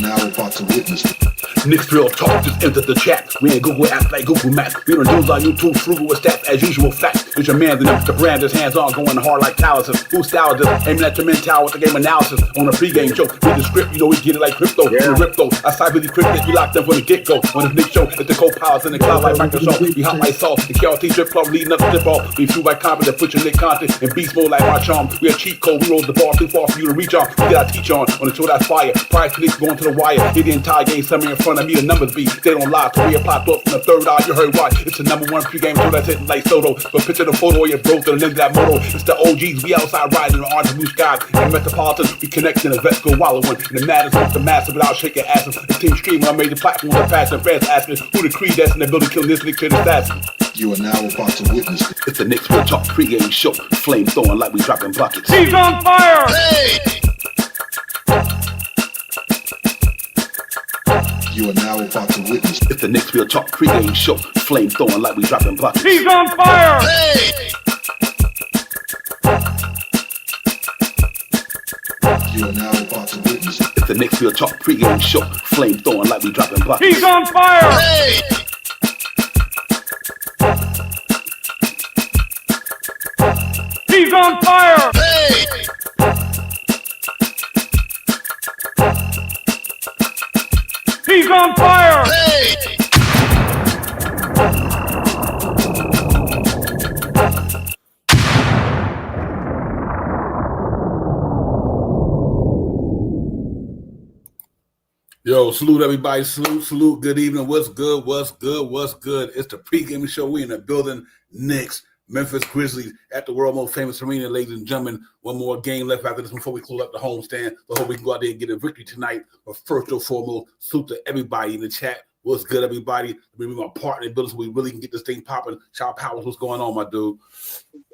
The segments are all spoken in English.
now about to witness. Knicks real talk just entered the chat. We ain't Google apps like Google Maps. We don't use our YouTube frugal with stats as usual fact. It's your man, the brand is hands on, going hard like calluses. Who's style just aiming at your mental with the game analysis on a pregame show. Read the script, you know we get it like crypto. Yeah. The rip though, I side really cryptic. We locked them from the get go. On this Nick show, it's the co-pilots in the cloud like Microsoft. We hot like salt. The KRT trip club leading up to tip off. We flew like confident, put your Nick content in beast mode like our charm. We a cheat code. We rolled the ball too far for you to reach on. We got our teach on the show that's fire. Price Knicks going to the wire. Hit the entire game, somewhere in front of me. The numbers be. They don't lie, Korea popped up from the third eye, you heard why. It's the #1 pregame show that's hitting like Soto. But picture the photo of your bro to the lens of that moto. It's the OGs, we outside riding the orange blue skies. And Metropolitan, we connecting the vets go wallowing. And the matters with the massive without shaking asses. The team streaming on major platforms and fast and fans asking who the creed that's in the building killing this Nick kid assassin. You are now about to witness it. It's the Knicks Real Talk pregame show. Flame throwing like we dropping buckets. He's on fire! Hey! You are now about to witness. It's the Knicks Real Talk pregame show. Flame throwing like we dropping buckets. He's on fire! Hey! You are now about to witness. It's the Knicks Real Talk pregame show. Flame throwing like we dropping buckets. He's on fire! Hey! He's on fire! Hey! He's on fire! Hey! Yo, salute everybody. Salute. Good evening. What's good? It's the pregame show. We in the building. Knicks, Memphis Grizzlies at the world most famous arena, ladies and gentlemen. One more game left after this before we close up the homestand. I hope we can go out there and get a victory tonight. But first and foremost, salute to everybody in the chat. What's good, everybody? Let me be my partner in building so we really can get this thing popping. Child Powers, what's going on, my dude?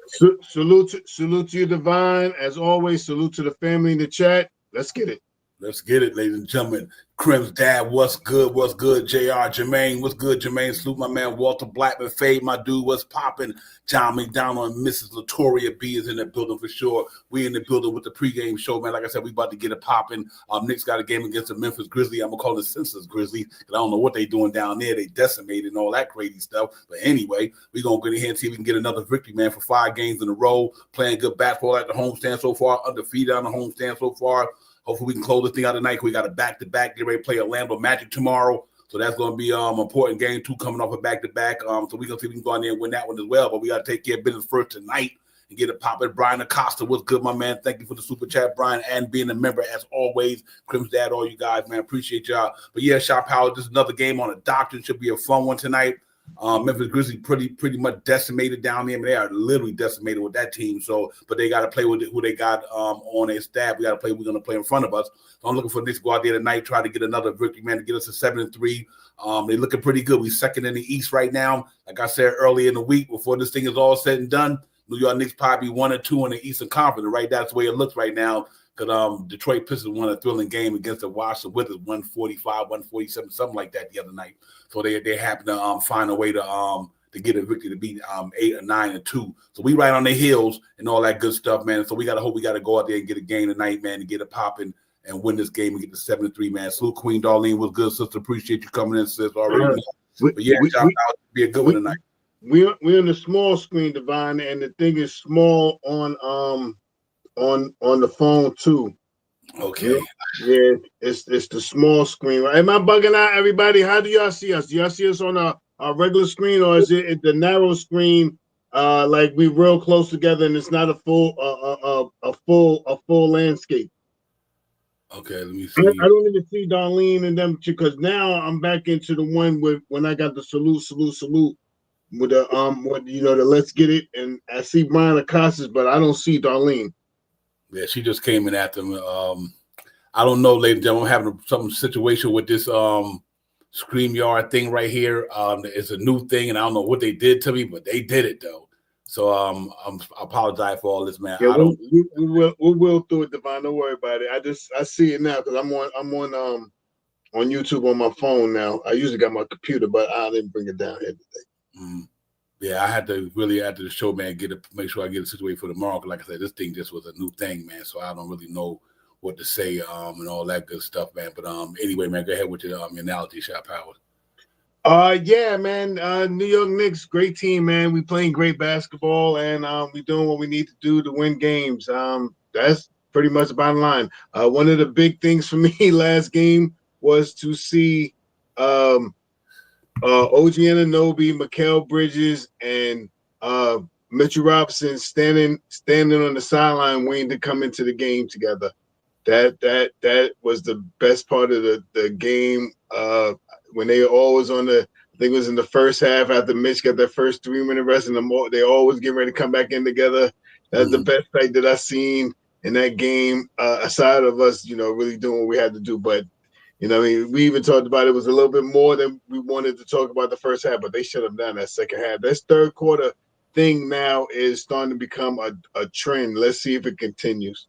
Salute to you, Divine. As always, salute to the family in the chat. Let's get it. Let's get it, ladies and gentlemen. Crim's dad, what's good? JR, Jermaine, what's good? Jermaine, salute my man Walter Blackman, Fade, my dude, what's popping? John McDonald and Mrs. Latoria B is in the building for sure. We in the building with the pregame show, man. Like I said, we about to get it popping. Knicks got a game against the Memphis Grizzlies. I'm going to call it Census Grizzlies because I don't know what they doing down there. They decimated and all that crazy stuff. But anyway, we're going to get in here and see if we can get another victory, man, for 5 games in a row. Playing good basketball at the homestand so far. Undefeated on the homestand so far. Hopefully we can close this thing out tonight. We got a back-to-back. Get ready to play Orlando Magic tomorrow. So that's going to be an important game, too, coming off a back-to-back. So we're going to see if we can go in there and win that one as well. But we got to take care of business first tonight and get it popping. Brian Acosta, what's good, my man? Thank you for the super chat, Brian, and being a member as always. Crim's dad, all you guys, man. Appreciate y'all. But, yeah, Shop Power, this is another game on the doctrine. Should be a fun one tonight. Memphis Grizzlies pretty much decimated down there. I mean, they are literally decimated with that team. So, but they got to play with who they got on their staff. We got to play. We're going to play in front of us. So I'm looking for Knicks to go out there tonight, try to get another victory, man, to get us to 7-3. They're looking pretty good. We're second in the East right now. Like I said earlier in the week, before this thing is all said and done, New York Knicks probably 1 or 2 in the Eastern Conference. Right, that's the way it looks right now. Because Detroit Pistons won a thrilling game against the Washington Wizards, 145, 147, something like that the other night. So they happen to find a way to get a victory to beat 8 or 9 and 2. So we right on the heels and all that good stuff, man. So we got to go out there and get a game tonight, man, and get it popping and win this game and get to 7-3, man. Salute Queen Darlene, was good, sister. Appreciate you coming in, sis. Already. But yeah, it'll be a good one tonight. We're in the small screen, Divine, and the thing is small on the phone too. Okay. Yeah, it's the small screen. Am I bugging out, everybody? How do y'all see us? Do y'all see us on a regular screen, or is it the narrow screen? Like we real close together, and it's not a full landscape. Okay, let me see. I don't even see Darlene and them because now I'm back into the one with when I got the salute with the with the let's get it, and I see Brian Acosta, but I don't see Darlene. Yeah, she just came in after me. I don't know, ladies and gentlemen. I'm having some situation with this StreamYard thing right here. It's a new thing, and I don't know what they did to me, but they did it though. So I apologize for all this, man. Yeah, we'll do it, Divine. Don't worry about it. I see it now because I'm on YouTube on my phone now. I usually got my computer, but I didn't bring it down here today. Mm-hmm. Yeah, I had to really after the show, man, make sure I get a situation for tomorrow. Because like I said, this thing just was a new thing, man. So I don't really know what to say and all that good stuff, man. But anyway, man, go ahead with your analogy, Shot Powers. Yeah, man. New York Knicks, great team, man. We playing great basketball, and we doing what we need to do to win games. That's pretty much the bottom line. One of the big things for me last game was to see OG Anunoby, Mikal Bridges, and Mitchell Robinson standing on the sideline waiting to come into the game together. That was the best part of the game. When they always I think it was in the first half after Mitch got their first 3-minute rest, and they always get ready to come back in together. That's the best sight that I've seen in that game, aside of us, really doing what we had to do. But, we even talked about it was a little bit more than we wanted to talk about the first half, but they shut them down that second half. This third quarter thing now is starting to become a trend. Let's see if it continues.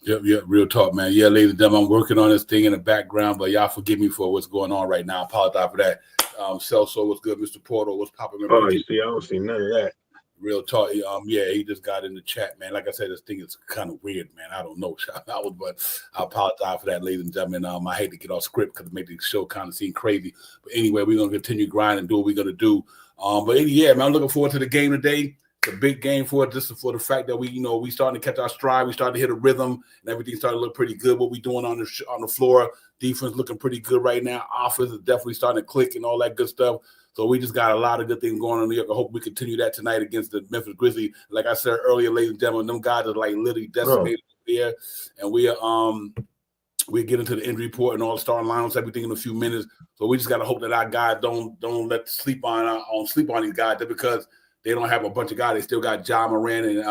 Yep, real talk, man. Yeah, ladies and gentlemen, I'm working on this thing in the background, but y'all forgive me for what's going on right now. I apologize for that. Celso, what's good? Mr. Porter, what's popping? Oh, you see, I don't see none of that. Real talk. Yeah, he just got in the chat, man. Like I said, this thing is kind of weird, man. I don't know, but I apologize for that, ladies and gentlemen. I hate to get off script because it makes the show kind of seem crazy. But anyway, we're going to continue grinding and do what we're going to do. But yeah, man, I'm looking forward to the game today. It's a big game for us, just for the fact that we starting to catch our stride. We starting to hit a rhythm, and everything starting to look pretty good. What we doing on the floor, defense looking pretty good right now. Offense is definitely starting to click and all that good stuff. So we just got a lot of good things going on in New York. I hope we continue that tonight against the Memphis Grizzlies. Like I said earlier, ladies and gentlemen, them guys are like literally decimated there, and we get into the injury report and all the starting lineups, everything in a few minutes. So we just got to hope that our guys don't let sleep on these guys just because they don't have a bunch of guys. They still got John Moran and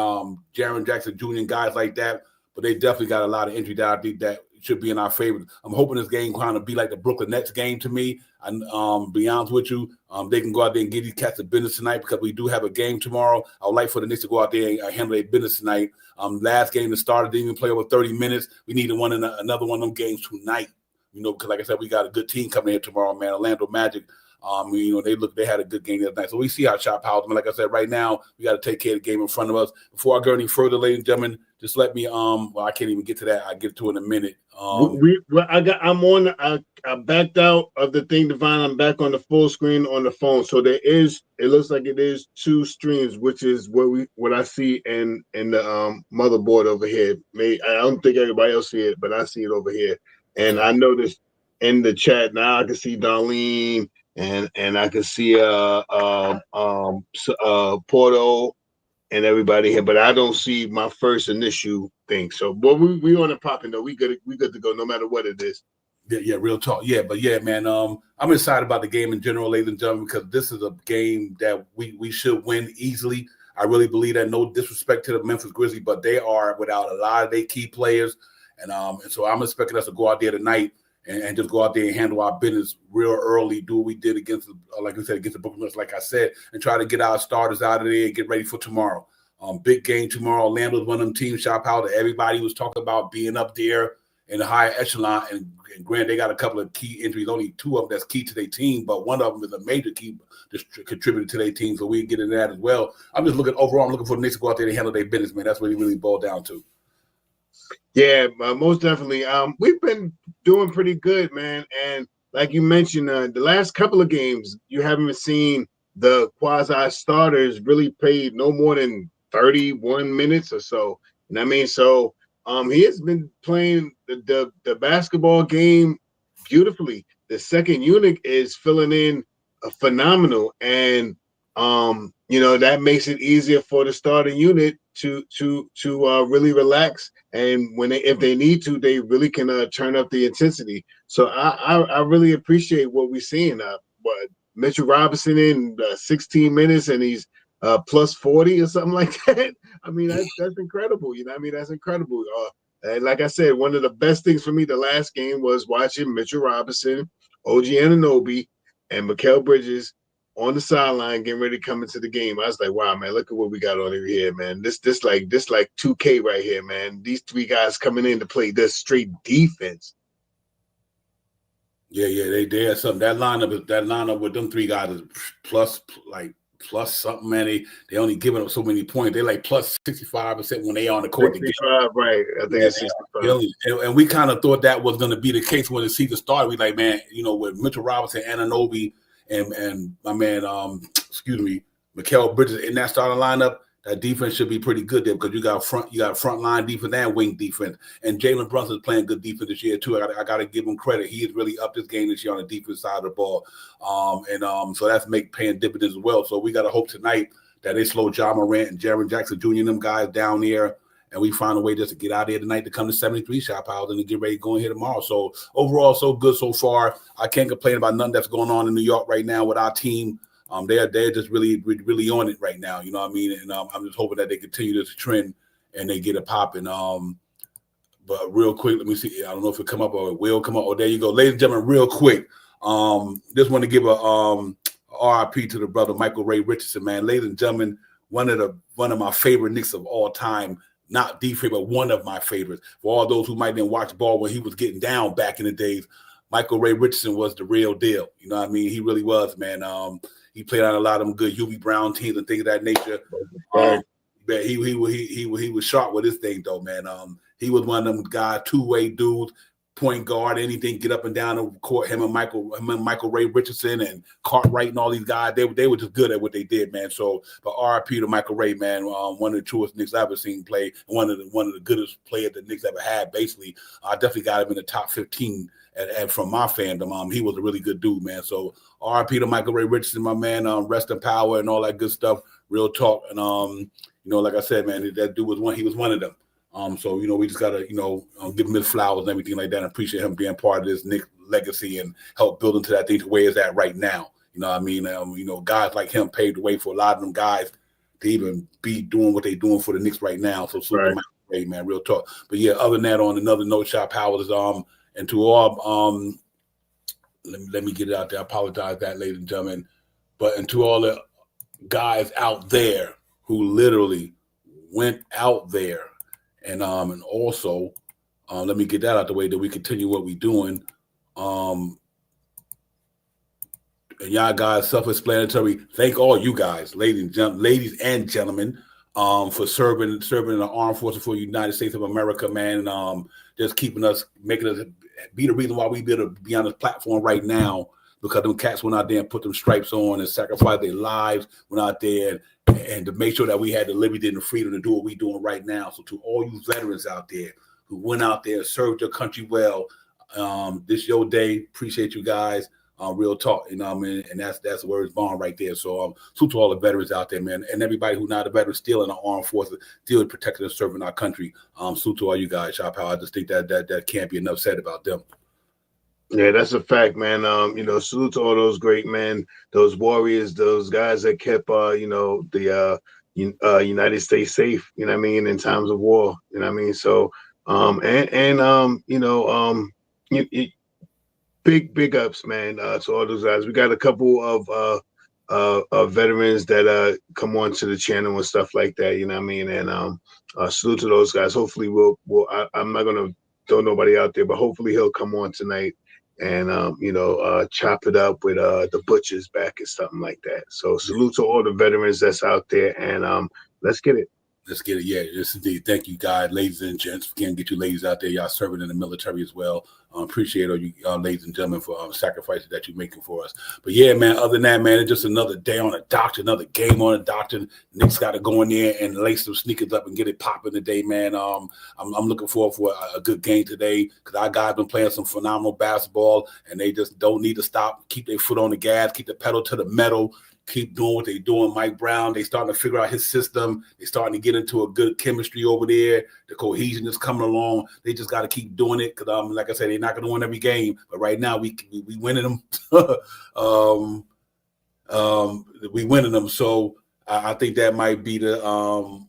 Jaren Jackson Jr. and guys like that, but they definitely got a lot of injury that I think that should be in our favor. I'm hoping this game kind of be like the Brooklyn Nets game to me. And be honest with you, they can go out there and get these cats of business tonight because we do have a game tomorrow. I would like for the Knicks to go out there and handle their business tonight. Last game that started didn't even play over 30 minutes. We need to win another one of them games tonight. Because like I said, we got a good team coming here tomorrow, man. Orlando Magic. They had a good game the other night. So we see how Shot Powers. Like I said, right now we got to take care of the game in front of us. Before I go any further, ladies and gentlemen, just let me. I can't even get to that. I'll get to it in a minute. I backed out of the thing, Divine. I'm back on the full screen on the phone. So it looks like it is 2 streams, which is what I see in the motherboard over here. I don't think everybody else see it, but I see it over here. And I noticed in the chat now I can see Darlene. And I can see Porto and everybody here, but I don't see my first initial thing. So, but we on the popping though. We good to go no matter what it is. Yeah, real talk. Yeah, but yeah, man. I'm excited about the game in general, ladies and gentlemen, because this is a game that we should win easily. I really believe that. No disrespect to the Memphis Grizzlies, but they are without a lot of their key players, and so I'm expecting us to go out there tonight and just go out there and handle our business real early, do what we did against, like we said, against the Brooklyn Nets, like I said, and try to get our starters out of there and get ready for tomorrow. Big game tomorrow. Orlando's one of them teams, Shot Powers, that everybody was talking about being up there in the higher echelon. And granted, they got a couple of key injuries, only 2 of them that's key to their team, but one of them is a major key contributor to their team, so we get into that as well. I'm looking for the Knicks to go out there and handle their business, man. That's what it really boiled down to. Yeah, most definitely. We've been doing pretty good, man. And like you mentioned, the last couple of games, you haven't seen the quasi starters really played no more than 31 minutes or so. And I mean, so he has been playing the basketball game beautifully. The second unit is filling in phenomenal, and that makes it easier for the starting unit to really relax, and if they need to, they really can turn up the intensity. So I really appreciate what we're seeing. But Mitchell Robinson in 16 minutes, and he's plus 40 or something like that. I mean, that's incredible. That's incredible. And like I said, one of the best things for me the last game was watching Mitchell Robinson, OG Anunoby, and Mikal Bridges on the sideline getting ready to come into the game. I was like, wow, man, look at what we got on over here, man. This like 2K right here, man. These 3 guys coming in to play this straight defense. Yeah, they had something. That lineup with them 3 guys is plus, like, plus something, man. They only giving up so many points. They like plus 65% when they on the court. 65, right? I think it's 65. And we kind of thought that was going to be the case when the season started. We like, man, with Mitchell Robinson, Anunoby, and my man, Mikal Bridges in that starting lineup. That defense should be pretty good there because you got front line defense and wing defense. And Jalen Brunson is playing good defense this year too. I got to give him credit. He has really upped his game this year on the defense side of the ball. So that's paying dividends as well. So we got to hope tonight that they slow John Morant and Jaren Jackson Jr. and them guys down there, and we find a way just to get out of here tonight to come to 73 shot piles and to get ready to go in here tomorrow. So overall, so good so far. I can't complain about nothing that's going on in New York right now with our team. They're just really on it right now. You know what I mean? And I'm just hoping that they continue this trend and they get it popping. But real quick, let me see. I don't know if it come up or it will come up. Oh, there you go. Ladies and gentlemen, real quick. Just want to give a RIP to the brother Michael Ray Richardson, man. Ladies and gentlemen, one of my favorite Knicks of all time. Not the favorite, but one of my favorites. For all those who might didn't watch ball when he was getting down back in the days, Michael Ray Richardson was the real deal. You know what I mean? He really was, man. He played on a lot of them good UB Brown teams and things of that nature. But he was sharp with his thing though, man. He was one of them guys, two-way dudes, point guard, anything, get up and down the court. Him and Michael Ray Richardson and Cartwright and all these guys, they were just good at what they did, man. So, but RIP to Michael Ray, man. One of the truest Knicks I've ever seen play, one of the goodest players the Knicks ever had. Basically, I definitely got him in the top 15. And from my fandom, he was a really good dude, man. So RIP to Michael Ray Richardson, my man. Rest in power and all that good stuff. Real talk. And like I said, man, that dude he was one of them. So we just gotta give him his flowers and everything like that. And appreciate him being part of this Knicks legacy and help build into that thing to where it's at right now. You know what I mean? Guys like him paved the way for a lot of them guys to even be doing what they're doing for the Knicks right now. So super Michael Ray, man, real talk. But yeah, other than that, on another note, Shop Howard is and to all, let me get it out there. I apologize that, ladies and gentlemen. And to all the guys out there who literally went out there and also, let me get that out the way that we continue what we're doing. And y'all guys, self-explanatory. Thank all you guys, ladies and gentlemen, for serving in the armed forces for the United States of America, man. Just making us be the reason why we be able to be on this platform right now, because them cats went out there and put them stripes on and sacrificed their lives, went out there and to make sure that we had the liberty and the freedom to do what we're doing right now. So to all you veterans out there who went out there and served your country well, this your day. Appreciate you guys. Real talk, you know what I mean? And that's where it's born right there. So salute to all the veterans out there, man, and everybody who not a veteran, still in the armed forces, still protecting and serving our country. Salute to all you guys, Shop Power. I just think that can't be enough said about them. Yeah, that's a fact, man. Salute to all those great men, those warriors, those guys that kept the United States safe, you know what I mean, in times of war, you know what I mean? So big ups, man, to all those guys. We got a couple of veterans that come on to the channel and stuff like that, you know what I mean? And salute to those guys. Hopefully I'm not gonna throw nobody out there, but hopefully he'll come on tonight and chop it up with the butchers back and something like that. So salute to all the veterans that's out there, and let's get it. Let's get it. Yeah, yes, indeed. Thank you, guys, ladies and gents. We can't get you ladies out there. Y'all serving in the military as well. Appreciate all you ladies and gentlemen for sacrifices that you're making for us. But yeah, man, other than that, man, it's just another day on a doctor, another game on a doctor. Knicks got to go in there and lace some sneakers up and get it popping today, man. I'm looking forward for a good game today because our guys been playing some phenomenal basketball, and they just don't need to stop. Keep their foot on the gas, keep the pedal to the metal. Keep doing what they're doing. Mike Brown, they starting to figure out his system. They starting to get into a good chemistry over there. The cohesion is coming along. They just got to keep doing it because, like I said, they're not going to win every game. But right now, we winning them. We winning them. So I think that might be the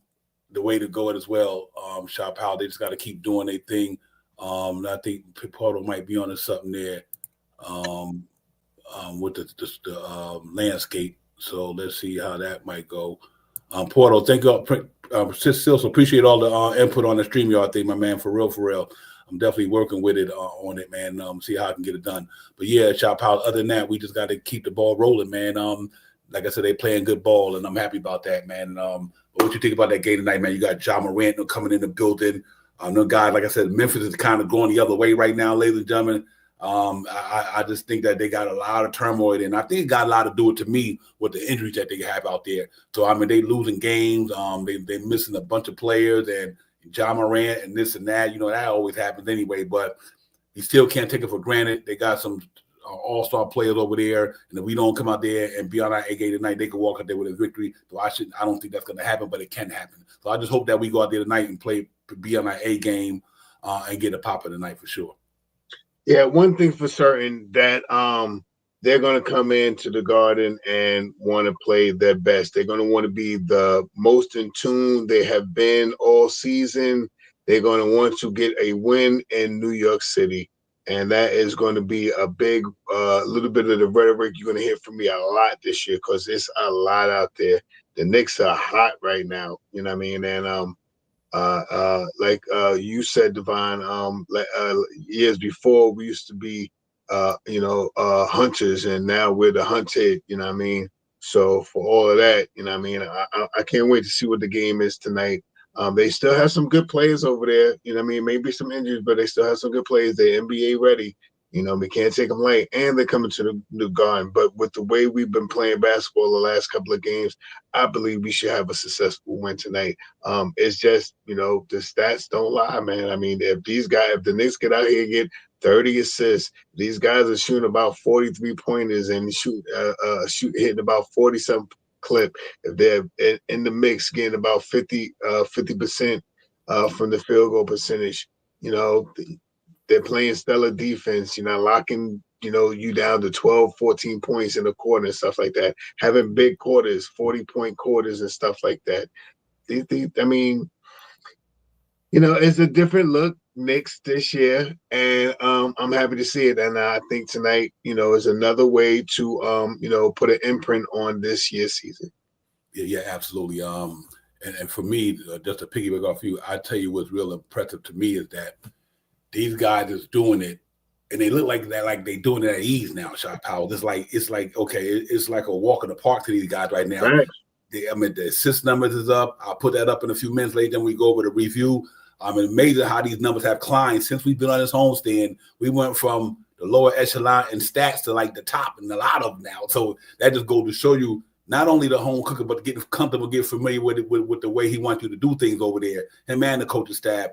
way to go as well. Shop Powell, they just got to keep doing their thing. I think Porto might be on to something there with the landscape. So let's see how that might go. Porto, thank you. So appreciate all the input on the StreamYard thing, my man. For real. I'm definitely working with it on it, man. See how I can get it done. But yeah, Shop House. Other than that, we just got to keep the ball rolling, man. like I said, they playing good ball, and I'm happy about that, man. But what you think about that game tonight, man? You got Ja Morant coming in the building. No guy, like I said, Memphis is kind of going the other way right now, ladies and gentlemen. I just think that they got a lot of turmoil, and I think it got a lot to do with, to me, with the injuries that they have out there. So I mean, they losing games. They missing a bunch of players, and Ja Morant and this and that. You know, that always happens anyway. But you still can't take it for granted. They got some all-star players over there, and if we don't come out there and be on our A game tonight, they can walk out there with a victory. So I don't think that's going to happen, but it can happen. So I just hope that we go out there tonight and be on our A game, and get a pop of the night for sure. Yeah, one thing for certain, that they're going to come into the Garden and want to play their best. They're going to want to be the most in tune they have been all season. They're going to want to get a win in New York City. And that is going to be a big, little bit of the rhetoric you're going to hear from me a lot this year, because it's a lot out there. The Knicks are hot right now, you know what I mean? And like you said, Devon, years before we used to be, hunters, and now we're the hunted, you know what I mean? So for all of that, you know what I mean? I can't wait to see what the game is tonight. They still have some good players over there. You know what I mean? Maybe some injuries, but they still have some good players. They're NBA ready. You know, we can't take them light. And they're coming to the Garden. But with the way we've been playing basketball the last couple of games, I believe we should have a successful win tonight. It's just, the stats don't lie, man. I mean, if the Knicks get out here and get 30 assists, these guys are shooting about 43 pointers and hitting about 40-something clip. If they're in the mix, getting about 50% from the field goal percentage, they're playing stellar defense, locking, you down to 12, 14 points in a quarter and stuff like that. Having big quarters, 40-point quarters and stuff like that. I mean, it's a different look, Knicks, this year, and I'm happy to see it. And I think tonight, is another way to, put an imprint on this year's season. Yeah, absolutely. And for me, just to piggyback off you, I tell you what's real impressive to me is that these guys is doing it, and they look like they doing it at ease now. Shot Powell, it's like okay, it's like a walk in the park to these guys right now. Right. The assist numbers is up. I'll put that up in a few minutes later. Then we go over the review. I'm amazed at how these numbers have climbed since we've been on this homestand. We went from the lower echelon in stats to like the top in a lot of them now. So that just goes to show you not only the home cooker, but getting comfortable, get familiar with it, with the way he wants you to do things over there. Him and the coaching staff,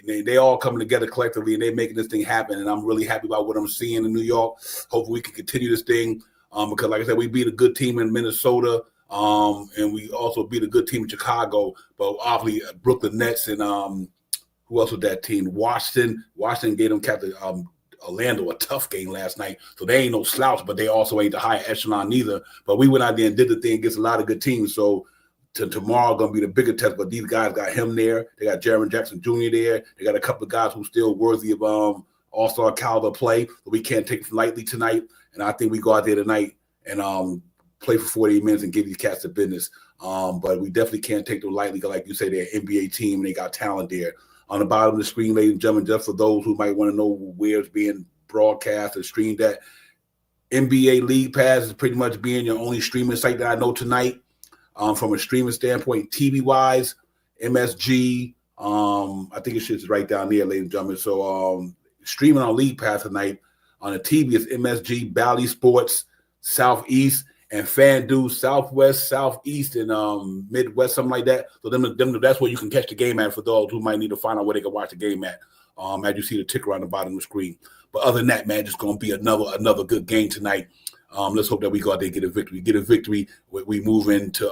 they all coming together collectively, and they're making this thing happen. And I'm really happy about what I'm seeing in New York. Hopefully we can continue this thing, because like I said, we beat a good team in Minnesota, and we also beat a good team in Chicago. But obviously Brooklyn Nets and who else was that team? Washington gave them Captain Orlando a tough game last night. So they ain't no slouch, but they also ain't the high echelon either. But we went out there and did the thing against a lot of good teams. So tomorrow going to be the bigger test. But these guys got him there. They got Jaren Jackson Jr. there. They got a couple of guys who still worthy of all-star caliber play. But we can't take it lightly tonight. And I think we go out there tonight and play for 48 minutes and give these cats the business. But we definitely can't take them lightly. Like you say, they're an NBA team. And they got talent there. On the bottom of the screen, ladies and gentlemen, just for those who might want to know where it's being broadcast and streamed at, NBA League Pass is pretty much being your only streaming site that I know tonight. From a streaming standpoint, TV-wise, MSG, I think it's just right down there, ladies and gentlemen. So streaming on League Pass tonight on the TV is MSG, Bally Sports, Southeast, and FanDuel, Southwest, Southeast, and Midwest, something like that. So that's where you can catch the game at for those who might need to find out where they can watch the game at. As you see the ticker on the bottom of the screen. But other than that, man, just going to be another good game tonight. Let's hope that we go out there and get a victory. Get a victory. We move into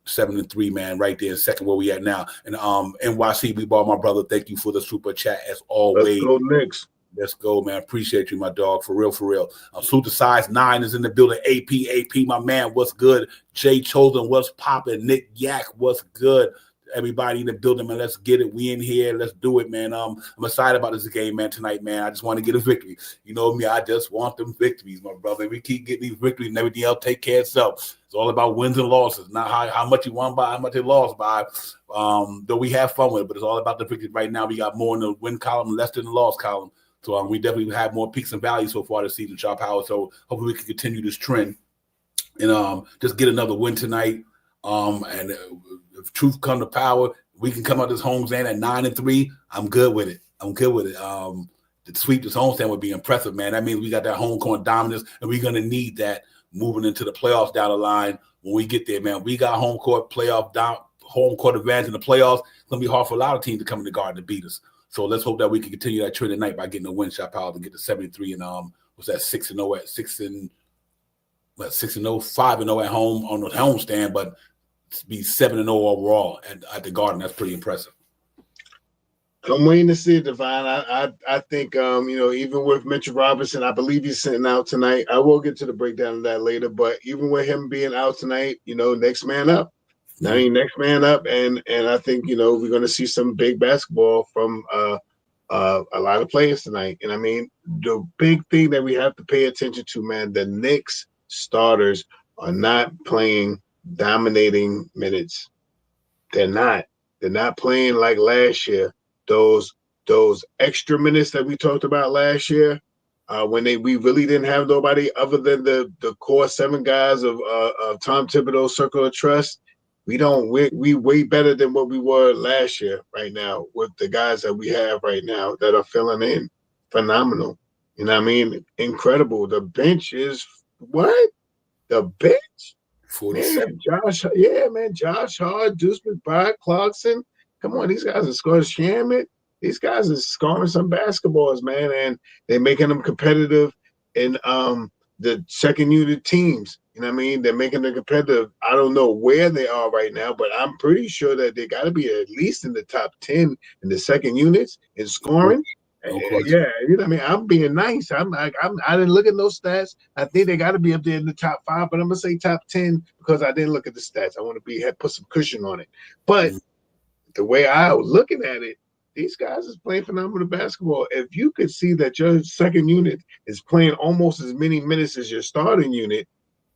7-3, man, right there in second where we at now. And NYC, we bought my brother. Thank you for the super chat as always. Let's go, Knicks. Let's go, man. Appreciate you, my dog. For real, for real. Salute to Size 9 is in the building. AP, my man, what's good? Jay Chosen, what's popping? Nick Yak, what's good? Everybody in the building, man. Let's get it. We in here. Let's do it, man. I'm excited about this game, man, tonight, man. I just want to get a victory. You know me. I just want them victories, my brother. We keep getting these victories and everything else take care of itself. It's all about wins and losses, not how much you won by, how much you lost by. Though we have fun with it, but it's all about the victories right now. We got more in the win column and less than the loss column. So we definitely have more peaks and valleys so far this season, Sharp Howard. So hopefully we can continue this trend. and just get another win tonight. And if truth come to power, we can come out this homestand at 9-3. I'm good with it. To sweep this homestand would be impressive, man. That means we got that home court dominance, and we're gonna need that moving into the playoffs down the line when we get there, man. We got home court advantage in the playoffs. It's gonna be hard for a lot of teams to come in the Garden to beat us. So let's hope that we can continue that trend tonight by getting a win shot power and get to 73 and what's that 6-0 at 6-0, 5-0 at home on the homestand, but be 7-0 overall at the Garden. That's pretty impressive. I'm waiting to see it, Divine. I think even with Mitchell Robinson, I believe he's sitting out tonight. I will get to the breakdown of that later, but even with him being out tonight, next man up. I mean, next man up, and I think we're going to see some big basketball from a lot of players tonight. And I mean, the big thing that we have to pay attention to, man, the Knicks starters are not playing dominating minutes. They're not playing like last year. Those extra minutes that we talked about last year, when we really didn't have nobody other than the core 7 guys of Tom Thibodeau's circle of trust. We way better than what we were last year right now with the guys that we have right now that are filling in. Phenomenal. You know what I mean? Incredible. The bench is what? The bench? 47. Man, Josh Hart, Deuce McBride, Clarkson. Come on, these guys are scoring Shaman. These guys are scoring some basketballs, man, and they're making them competitive in the second unit teams. You know what I mean? They're making them competitive. I don't know where they are right now, but I'm pretty sure that they got to be at least in the top 10 in the second units in scoring. Yeah, you know what I mean? I'm being nice. I didn't look at those stats. I think they got to be up there in the top 5, but I'm gonna say top 10 because I didn't look at the stats. I want to put some cushion on it. But the way I was looking at it, these guys is playing phenomenal basketball. If you could see that your second unit is playing almost as many minutes as your starting unit,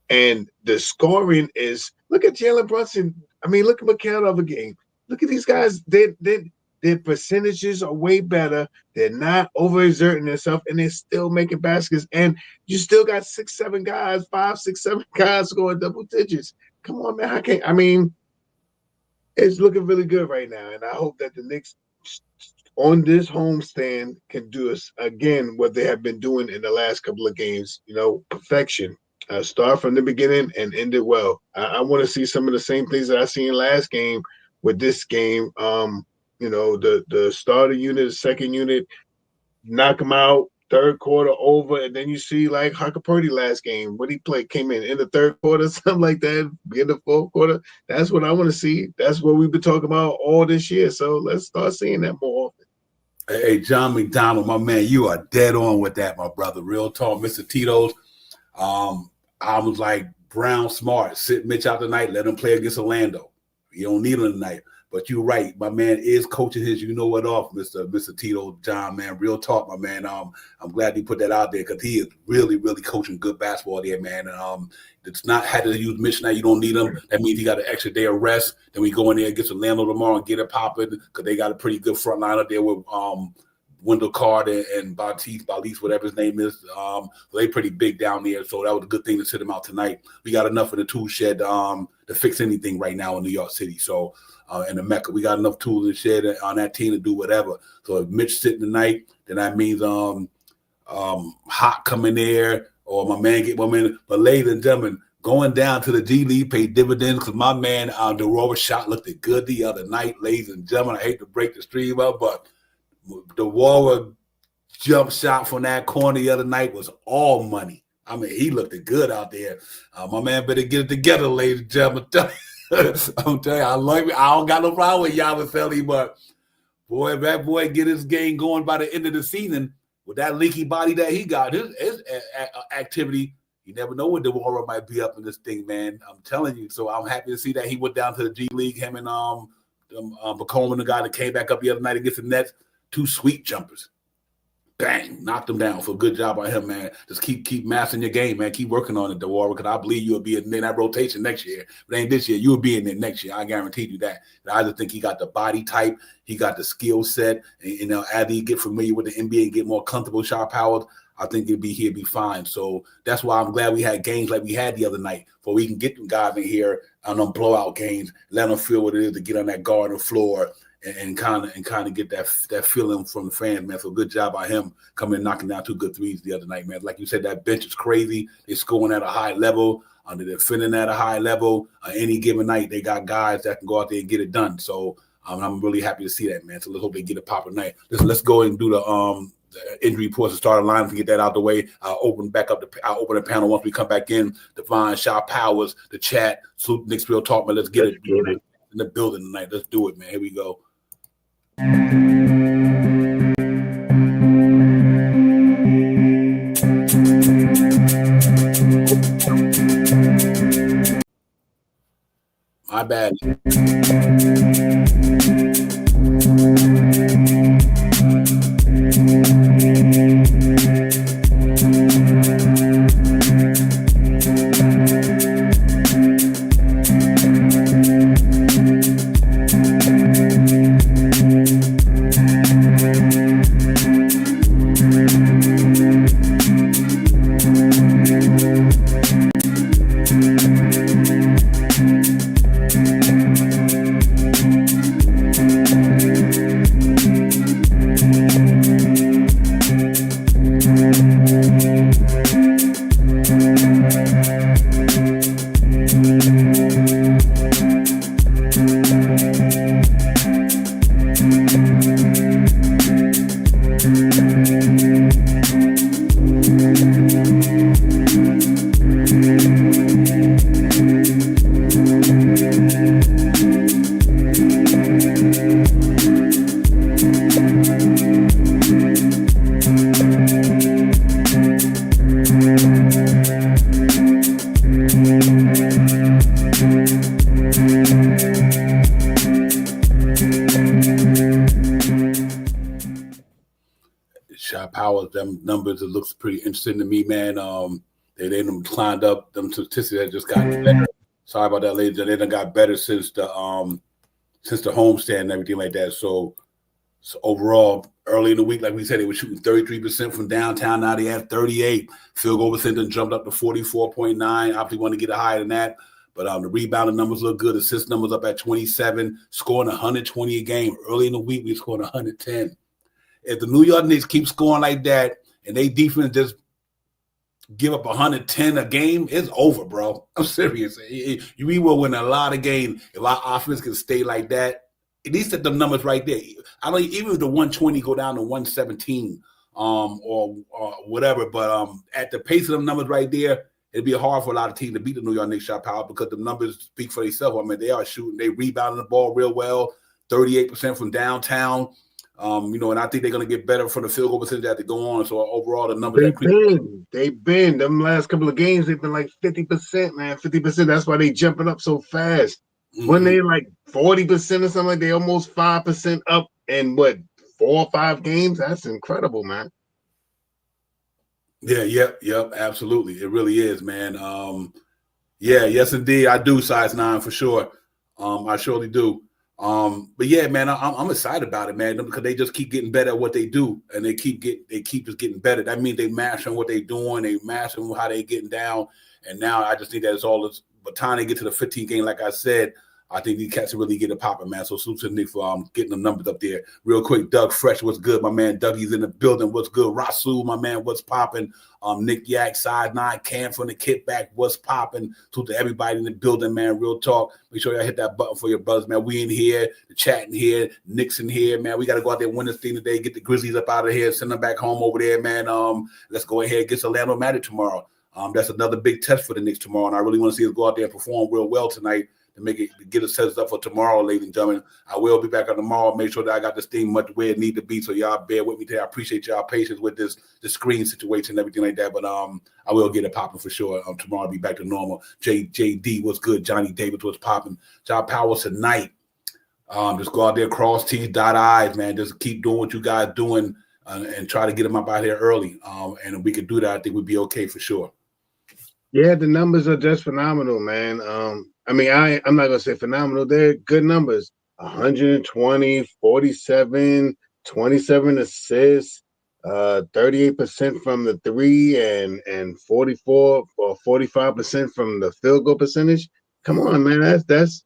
and the scoring is, look at Jalen Brunson. I mean, look at McCann of a game. Look at these guys. Their percentages are way better. They're not overexerting themselves, and they're still making baskets. And you still got 6, 7 guys, 5, 6, 7 guys scoring double digits. Come on, man. It's looking really good right now, and I hope that the Knicks on this homestand can do us again what they have been doing in the last couple of games. Perfection. Start from the beginning and end it well. I want to see some of the same things that I seen last game with this game. The starter unit, the second unit, knock them out, third quarter over, and then you see like Hucker Purdy last game. What he played came in the third quarter, something like that, in the fourth quarter. That's what I want to see. That's what we've been talking about all this year. So let's start seeing that more often. Hey, John McDonald, my man, you are dead on with that, my brother. Real talk, Mr. Tito's. I was like Brown smart. Sit Mitch out tonight, let him play against Orlando. You don't need him tonight. But you're right. My man is coaching his off, Mr. Tito, John, man. Real talk, my man. I'm glad he put that out there because he is really, really coaching good basketball there, man. And it's not had to use Mitch now. You don't need him. That means he got an extra day of rest. Then we go in there and get some Orlando tomorrow and get it popping because they got a pretty good front line up there with Wendell Carter and Balise, whatever his name is. They pretty big down there, so that was a good thing to sit him out tonight. We got enough in the tool shed to fix anything right now in New York City. So, in the Mecca, we got enough tools in the shed on that team to do whatever. So if Mitch sitting tonight, then that means Hot coming there or my man get one minute. But ladies and gentlemen, going down to the G League paid dividends because my man DeRoa shot looked good the other night, ladies and gentlemen. I hate to break the stream up, but the Warrior jump shot from that corner the other night was all money. I mean, he looked good out there. My man better get it together, ladies and gentlemen. I'm telling you, I don't got no problem with Yabusele, but boy, if that boy get his game going by the end of the season with that leaky body that he got, his activity, you never know when the Warrior might be up in this thing, man. I'm telling you. So I'm happy to see that he went down to the G League, him and McCollum, the guy that came back up the other night against the Nets, 2 sweet jumpers. Bang, knocked him down. So good job by him, man. Just keep mastering your game, man. Keep working on it, DeWarrior, because I believe you'll be in that rotation next year. If it ain't this year, you'll be in there next year. I guarantee you that. And I just think he got the body type. He got the skill set. And, as he get familiar with the NBA and get more comfortable shot powers, I think he'll be fine. So that's why I'm glad we had games like we had the other night, for we can get them guys in here on them blowout games, let them feel what it is to get on that garden floor and kind of get that feeling from the fans, man. So good job by him coming and knocking down 2 good threes the other night, man. Like you said, that bench is crazy. They're scoring at a high level. They're defending at a high level. Any given night, they got guys that can go out there and get it done. So I'm really happy to see that, man. So let's hope they get it popping tonight. Let's go and do the injury reports and start a line to get that out the way. I'll open the panel once we come back in. Devon, Shaw Powers, the chat, Salute Knicks Real Talk, man. Let's get it in the building tonight. Let's do it, man. Here we go. My bad. Them numbers, it looks pretty interesting to me, man. They done climbed up. Them statistics that just got better. Sorry about that, ladies. They done got better since the homestand and everything like that. So overall, early in the week, like we said, they were shooting 33% from downtown. Now they have 38. Field goal percentage jumped up to 44.9. Obviously, want to get it higher than that. But the rebounding numbers look good. Assist numbers up at 27. Scoring 120 a game. Early in the week, we scored 110. If the New York Knicks keep scoring like that and they defense just give up 110 a game, it's over, bro. I'm serious. We will win a lot of games if our offense can stay like that. At least at the numbers right there. I don't even if the 120 go down to 117 or whatever, but at the pace of them numbers right there, it'd be hard for a lot of teams to beat the New York Knicks shot power because the numbers speak for themselves. I mean, they are shooting, they rebounding the ball real well, 38% from downtown. And I think they're going to get better from the field goal percentage as they go on. So overall, the numbers they've been them last couple of games. They've been like 50%, man. 50%. That's why they jumping up so fast. Mm-hmm. When they like 40% or something, like they almost 5% up in 4 or 5 games. That's incredible, man. Yeah, yep, absolutely. It really is, man. Yes, indeed, I do size 9 for sure. I surely do. But yeah, man, I'm excited about it, man, because they just keep getting better at what they do, and they keep just getting better. That means they mastering what they doing, they mastering how they getting down, and now I just think that it's all this. By the time they get to the 15 game, like I said, I think these cats are really getting popping, man. So salute to Nick for getting the numbers up there. Real quick, Doug Fresh, what's good, my man? Dougie's in the building, what's good? Rasul, my man, what's popping? Nick Yak, Side 9, Cam from the kickback, what's popping? Salute to everybody in the building, man. Real talk. Make sure y'all hit that button for your brothers, man. We in here, the chat in here, Nick's in here, man. We got to go out there and win this thing today, get the Grizzlies up out of here, send them back home over there, man. Let's go ahead and get Orlando Magic tomorrow. That's another big test for the Knicks tomorrow, and I really want to see us go out there and perform real well tonight. To get us set up for tomorrow, ladies and gentlemen. I will be back on tomorrow. Make sure that I got this thing much where it need to be. So y'all bear with me today. I appreciate y'all patience with the screen situation and everything like that. But I will get it popping for sure. Tomorrow I'll be back to normal. JD, what's good? Johnny Davis, what's popping? Job Powers tonight. Just go out there, cross T's, dot I's, man. Just keep doing what you guys doing and try to get them up out here early. And if we could do that, I think we'd be okay for sure. Yeah, the numbers are just phenomenal, man. I'm not going to say phenomenal. They're good numbers. 120, 47, 27 assists. 38% from the three and 44 or 45% from the field goal percentage. Come on, man. That's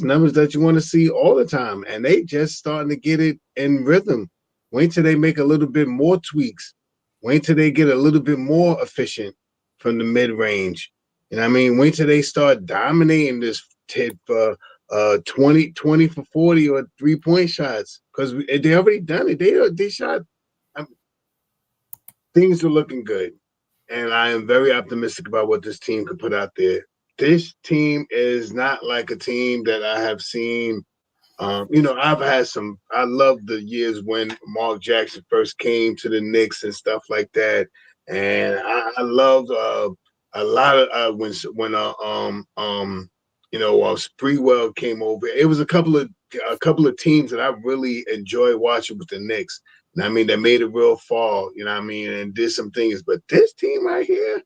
numbers that you want to see all the time. And they just starting to get it in rhythm. Wait till they make a little bit more tweaks. Wait till they get a little bit more efficient from the mid-range. You know what I mean? Wait till they start dominating this tip 20 for 40 or 3-point shots. Because they already done it. They shot. Things are looking good, and I am very optimistic about what this team could put out there. This team is not like a team that I have seen. I've had some. I love the years when Mark Jackson first came to the Knicks and stuff like that, and I loved a lot of when Spreewell came over. It was a couple of teams that I really enjoyed watching with the Knicks. I mean, they made a real fall, you know what I mean, and did some things. But this team right here,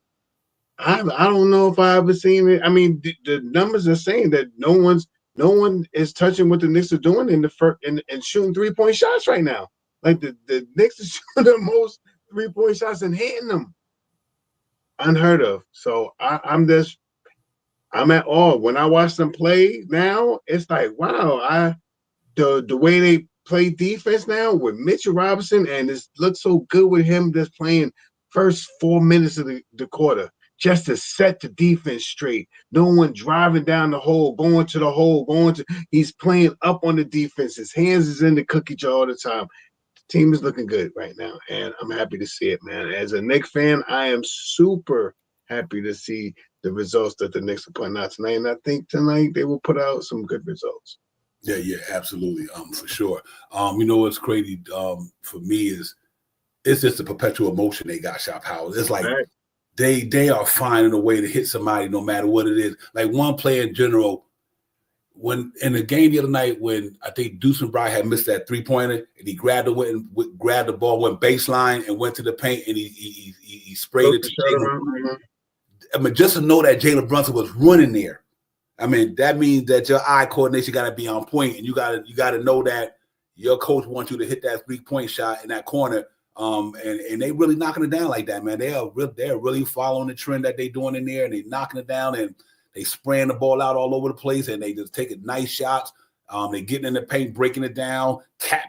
I don't know if I ever seen it. I mean, the numbers are saying that no one is touching what the Knicks are doing in the first and shooting 3-point shots right now. Like the Knicks are shooting the most 3-point shots and hitting them. Unheard of. So I'm at awe. When I watch them play now, it's like, wow, the way they play defense now with Mitchell Robinson, and it looks so good with him just playing first 4 minutes of the quarter, just to set the defense straight. No one driving down the hole, going to the hole, he's playing up on the defense. His hands is in the cookie jar all the time. The team is looking good right now, and I'm happy to see it, man. As a Knicks fan, I am super happy to see the results that the Knicks are putting out tonight, and I think tonight they will put out some good results. Yeah, absolutely, for sure. What's crazy for me is it's just a perpetual motion they got, Shop Howard. It's like they are finding a way to hit somebody no matter what it is. Like one player in general, when in the game the other night when I think Deuce and Bry had missed that 3-pointer and he grabbed the ball, went baseline and went to the paint and he sprayed it to Jalen. I mean, just to know that Jalen Brunson was running there. I mean, that means that your eye coordination got to be on point, and you got to know that your coach wants you to hit that 3-point shot in that corner. And they really knocking it down like that, man. They're really following the trend that they doing in there, and they knocking it down, and they spraying the ball out all over the place, and they just taking nice shots. They getting in the paint, breaking it down,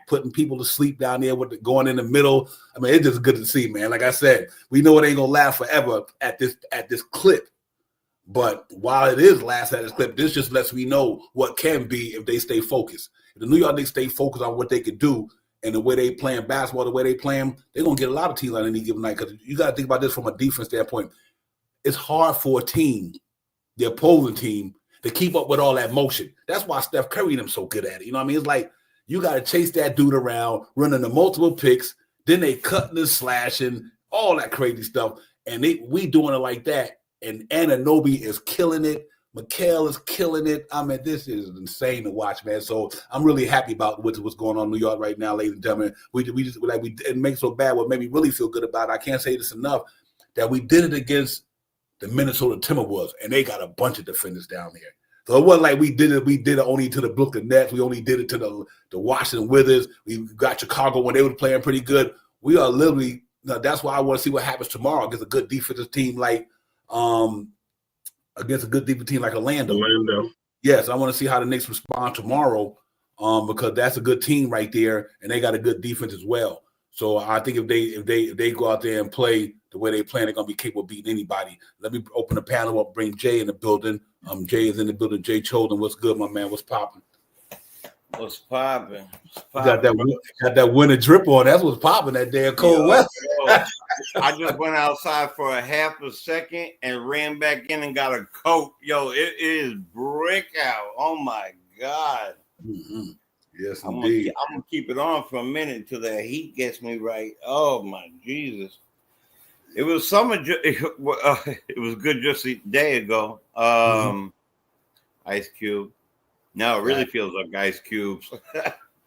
putting people to sleep down there with going in the middle. I mean, it's just good to see, man. Like I said, we know it ain't gonna last forever at this clip. But while it is last at this clip, this just lets me know what can be if they stay focused. If the New York Knicks stay focused on what they could do and the way they playing basketball, the way they play them, they're going to get a lot of teams on any given night. Because you got to think about this from a defense standpoint. It's hard for a team, the opposing team, to keep up with all that motion. That's why Steph Curry and them so good at it. You know what I mean? It's like you got to chase that dude around, running the multiple picks, then they cutting and slashing, all that crazy stuff. And we doing it like that. And Anunoby is killing it. Mikal is killing it. I mean, this is insane to watch, man. So I'm really happy about what's going on in New York right now, ladies and gentlemen. It makes so bad. What made me really feel good about it, I can't say this enough, that we did it against the Minnesota Timberwolves, and they got a bunch of defenders down there. So it wasn't like we did it only to the Brooklyn Nets. We only did it to the Washington Wizards. We got Chicago when they were playing pretty good. We are literally, that's why I want to see what happens tomorrow against a good defensive team like against a good defensive team like Orlando. Yes, I want to see how the Knicks respond tomorrow because that's a good team right there, and they got a good defense as well. So I think if they go out there and play the way they play, they're gonna be capable of beating anybody. Let me open the panel up, bring Jay in the building. Jay is in the building. Jay Choden, what's good, my man? What's popping? What's popping? Got that winter drip on. That's what's popping. That damn cold weather. I just went outside for a half a second and ran back in and got a coat. Yo, it is brick out. Oh my God. Mm-hmm. Yes, I'm indeed. gonna keep it on for a minute until that heat gets me right. Oh my Jesus. It was summer. It was good just a day ago. Ice Cube. Now it really feels like ice cubes.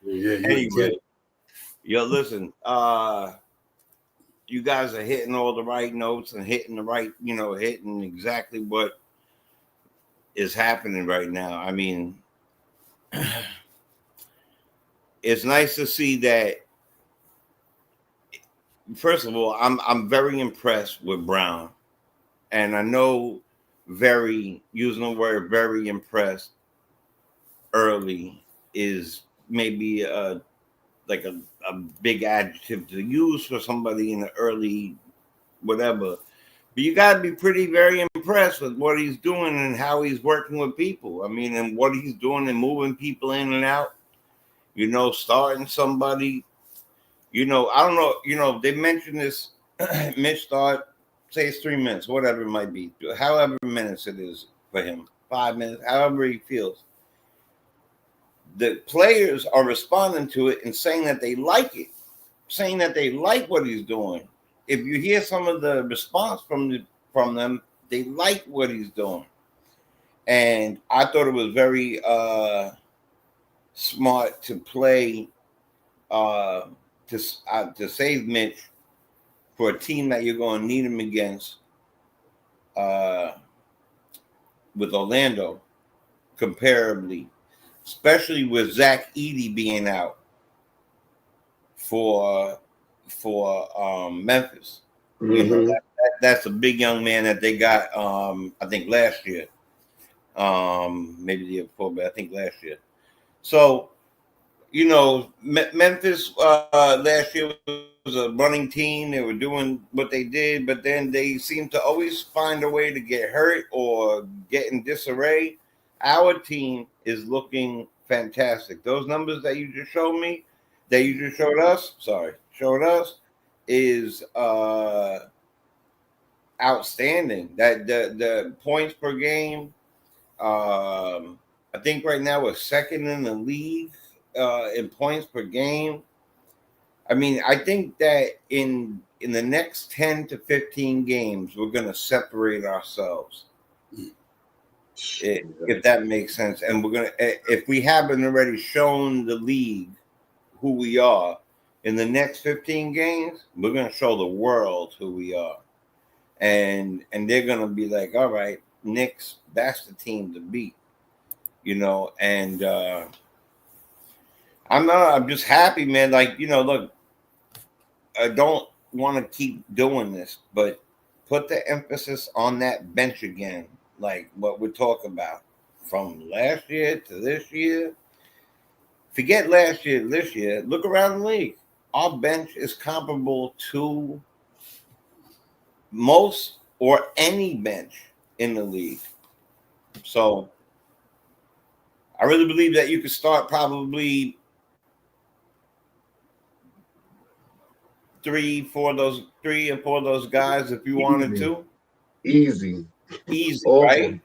Anyway, yo, listen. You guys are hitting all the right notes and hitting the right, hitting exactly what is happening right now. I mean, it's nice to see that first of all, I'm very impressed with Brown, and I know using the word very impressed early is maybe like a big adjective to use for somebody in the early whatever. But you got to be very impressed with what he's doing and how he's working with people. I mean, and what he's doing and moving people in and out. Starting somebody. I don't know. They mentioned this. Mitch start, say it's 3 minutes, whatever it might be, however minutes it is for him, 5 minutes, however he feels. The players are responding to it and saying that they like it, saying that they like what he's doing. If you hear some of the response from them, they like what he's doing. And I thought it was very smart to play to save Mitch for a team that you're going to need him against with Orlando, comparably, especially with Zach Edey being out for Memphis. Mm-hmm. That's a big young man that they got. I think last year, maybe the year before, but I think last year. So, Memphis last year was a running team. They were doing what they did, but then they seem to always find a way to get hurt or get in disarray. Our team is looking fantastic. Those numbers that you just showed me, that you just showed us, is outstanding. That the points per game, I think right now we're second in the league in points per game. I mean, I think that in the next 10 to 15 games, we're going to separate ourselves, if that makes sense. And we're going to, if we haven't already shown the league who we are, in the next 15 games, we're going to show the world who we are. And they're going to be like, all right, Knicks, that's the team to beat, and I'm just happy, man. Like, look, I don't want to keep doing this, but put the emphasis on that bench again, like what we're talking about from last year to this year. Forget last year to this year. Look around the league. Our bench is comparable to most or any bench in the league. So I really believe that you could start probably 3 or 4 of those guys if you wanted to. Easy, All right? of them.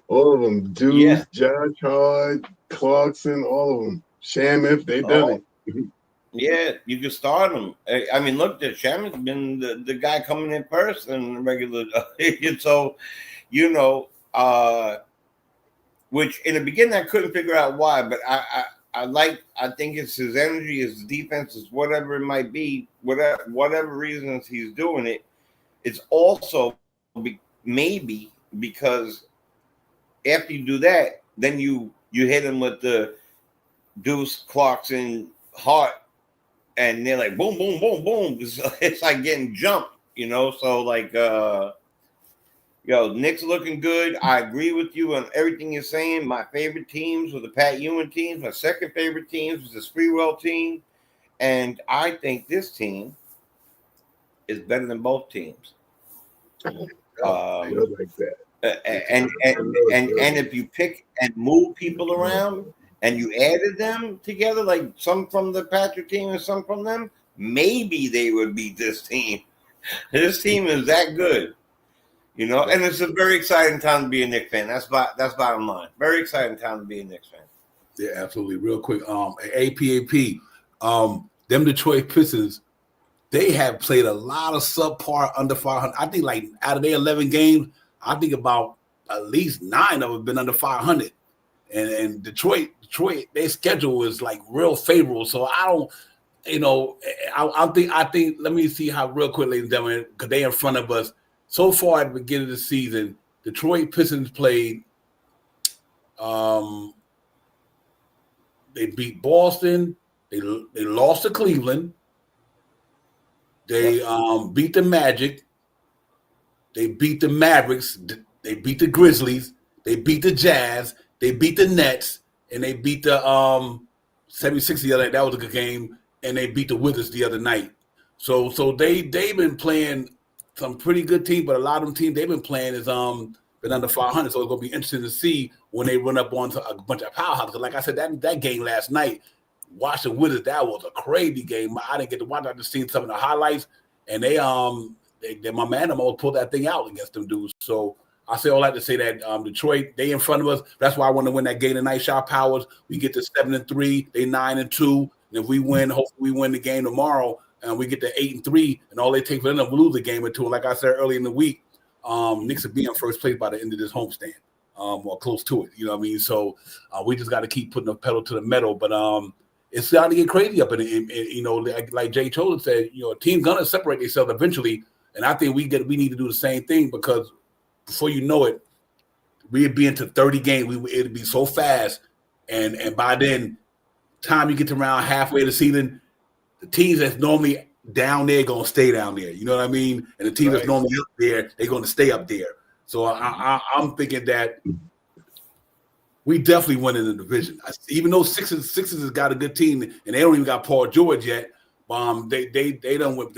All of them. Deuce, Josh Hart, Clarkson, all of them. Shaman, they done it. Yeah, you can start them. I mean, look, Shaman's been the guy coming in first in regular. So, which in the beginning I couldn't figure out why, but I think it's his energy, his defense, is whatever it might be, whatever reasons he's doing it. It's also maybe because after you do that, then you hit him with the Deuce, Clarkson, Hart, and they're like boom, boom, boom, boom. It's like getting jumped, So like, Knicks looking good. I agree with you on everything you're saying. My favorite teams were the Pat Ewing teams. My second favorite teams was the Sprewell team, and I think this team is better than both teams. I don't like that. And if you pick and move people around and you added them together, like some from the Patrick team and some from them, maybe they would beat this team. This team is that good, and it's a very exciting time to be a Knicks fan. That's bottom line. Very exciting time to be a Knicks fan. Yeah, absolutely. Real quick, APAP, them Detroit Pistons, they have played a lot of subpar under 500. I think like out of their 11 games, I think about at least 9 of them have been under 500. And Detroit, their schedule is like real favorable. So I don't, I think. Let me see how real quick, ladies and gentlemen, because they in front of us. So far at the beginning of the season, Detroit Pistons played. They beat Boston. They lost to Cleveland. They beat the Magic. They beat the Mavericks. They beat the Grizzlies. They beat the Jazz. They beat the Nets. And they beat the 76ers the other night. That was a good game. And they beat the Wizards the other night. So they've been playing some pretty good teams, but a lot of them teams they've been playing is been under 500. So it's gonna be interesting to see when they run up on a bunch of powerhouses. Like I said, that game last night, Washington Wizards, that was a crazy game. I didn't get to watch. I just seen some of the highlights, and they my man almost pulled that thing out against them dudes. So I say all that to say that Detroit, they in front of us. That's why I want to win that game tonight. Shot Powers. We get to 7-3. They 9-2. And if we win, hopefully we win the game tomorrow. And we get to 8-3, and all they take for them to lose a game or two. And like I said earlier in the week, Knicks will be in first place by the end of this homestand, or close to it. You know what I mean? So we just got to keep putting the pedal to the metal. But it's starting to get crazy up in you know, like Jay Chola said, you know, a team's gonna separate themselves eventually, and I think we need to do the same thing because before you know it, we'd be into 30 games. It'd be so fast, and by then, time you get to around halfway of the season. The teams that's normally down there gonna stay down there. You know what I mean? And the teams that's normally up there, they're gonna stay up there. So I'm thinking that we definitely win in the division. Even though Sixers has got a good team and they don't even got Paul George yet. They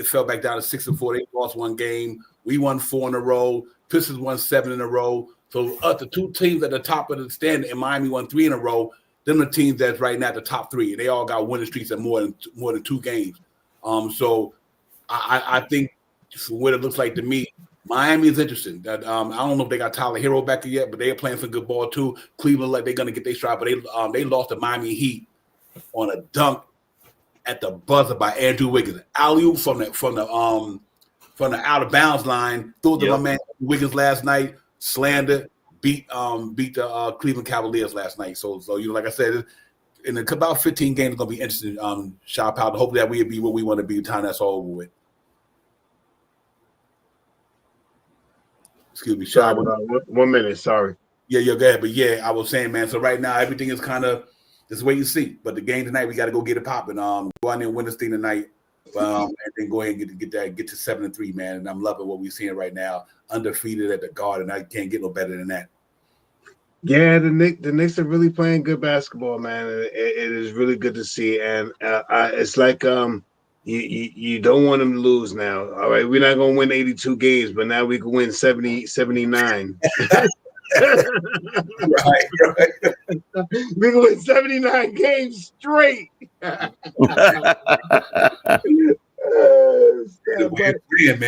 fell back down to 6-4. They lost one game. We won 4 in a row. Pistons won 7 in a row. So the two teams at the top of the standing, and Miami won 3 in a row. Them the teams that's right now at the top 3. They all got winning streaks at more than 2 games. So I think from what it looks like to me, Miami is interesting. That I don't know if they got Tyler Hero back yet, but they're playing some good ball too. Cleveland, like they're gonna get their stride, but they lost to Miami Heat on a dunk at the buzzer by Andrew Wiggins. Alley-oop from the out of bounds line. Threw to my man Wiggins last night. Slander. Beat the Cleveland Cavaliers last night. So you know, like I said, in about 15 games, it's gonna be interesting. Shot Powell. Hopefully that we'll be what we want to be. The time that's all over with. Excuse me, Shot. 1 minute. Sorry. Yeah, go ahead. But yeah, I was saying, man. So right now everything is kind of just wait and see. But the game tonight, we got to go get it popping. Go out there and win this thing tonight. And then go ahead and get to 7-3, man. And I'm loving what we're seeing right now. Undefeated at the Garden. I can't get no better than that. Yeah, the Knicks are really playing good basketball, man. It is really good to see, and it's like you don't want them to lose now. All right, we're not gonna win 82 games, but now we can win 70, 79. right. We can win 79 games straight. Man,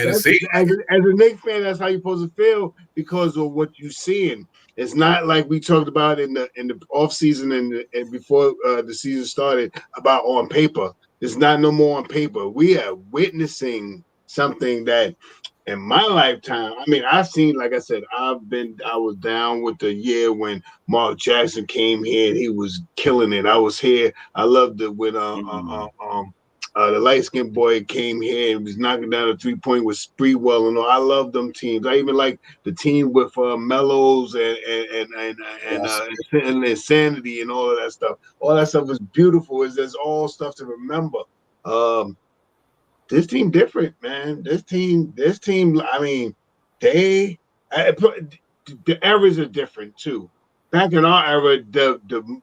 as a Knicks fan, that's how you're supposed to feel because of what you're seeing. It's not like we talked about in the off season and before the season started about on paper. It's not no more on paper. We are witnessing something that in my lifetime, I mean, I've seen, like I said, I was down with the year when Mark Jackson came here and he was killing it. I was here. I loved it when the light-skinned boy came here and was knocking down a 3-point with Spreewell and all. I love them teams. I even like the team with Mellows and Insanity and all of that stuff. All that stuff is beautiful. There's all stuff to remember. This team different, man. This team. I mean, the eras are different too. Back in our era, the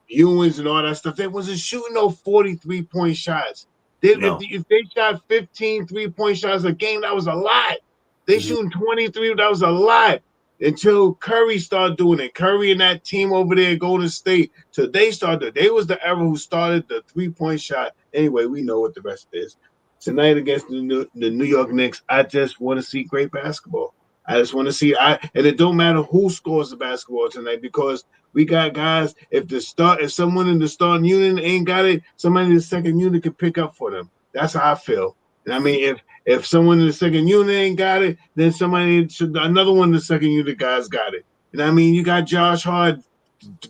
Ewings and all that stuff, they wasn't shooting no 43-point shots. If they shot 15 3-point shots a game, that was a lot. They shooting 23, that was a lot. Until Curry started doing it. Curry and that team over there at Golden State. So they was the era who started the 3-point shot. Anyway, we know what the rest is. Tonight against the New York Knicks, I just want to see great basketball. I just want to see and it don't matter who scores the basketball tonight because we got guys. If someone in the starting unit ain't got it, somebody in the second unit can pick up for them. That's how I feel. And I mean, if someone in the second unit ain't got it, then another one in the second unit guys got it. And I mean, you got Josh Hart,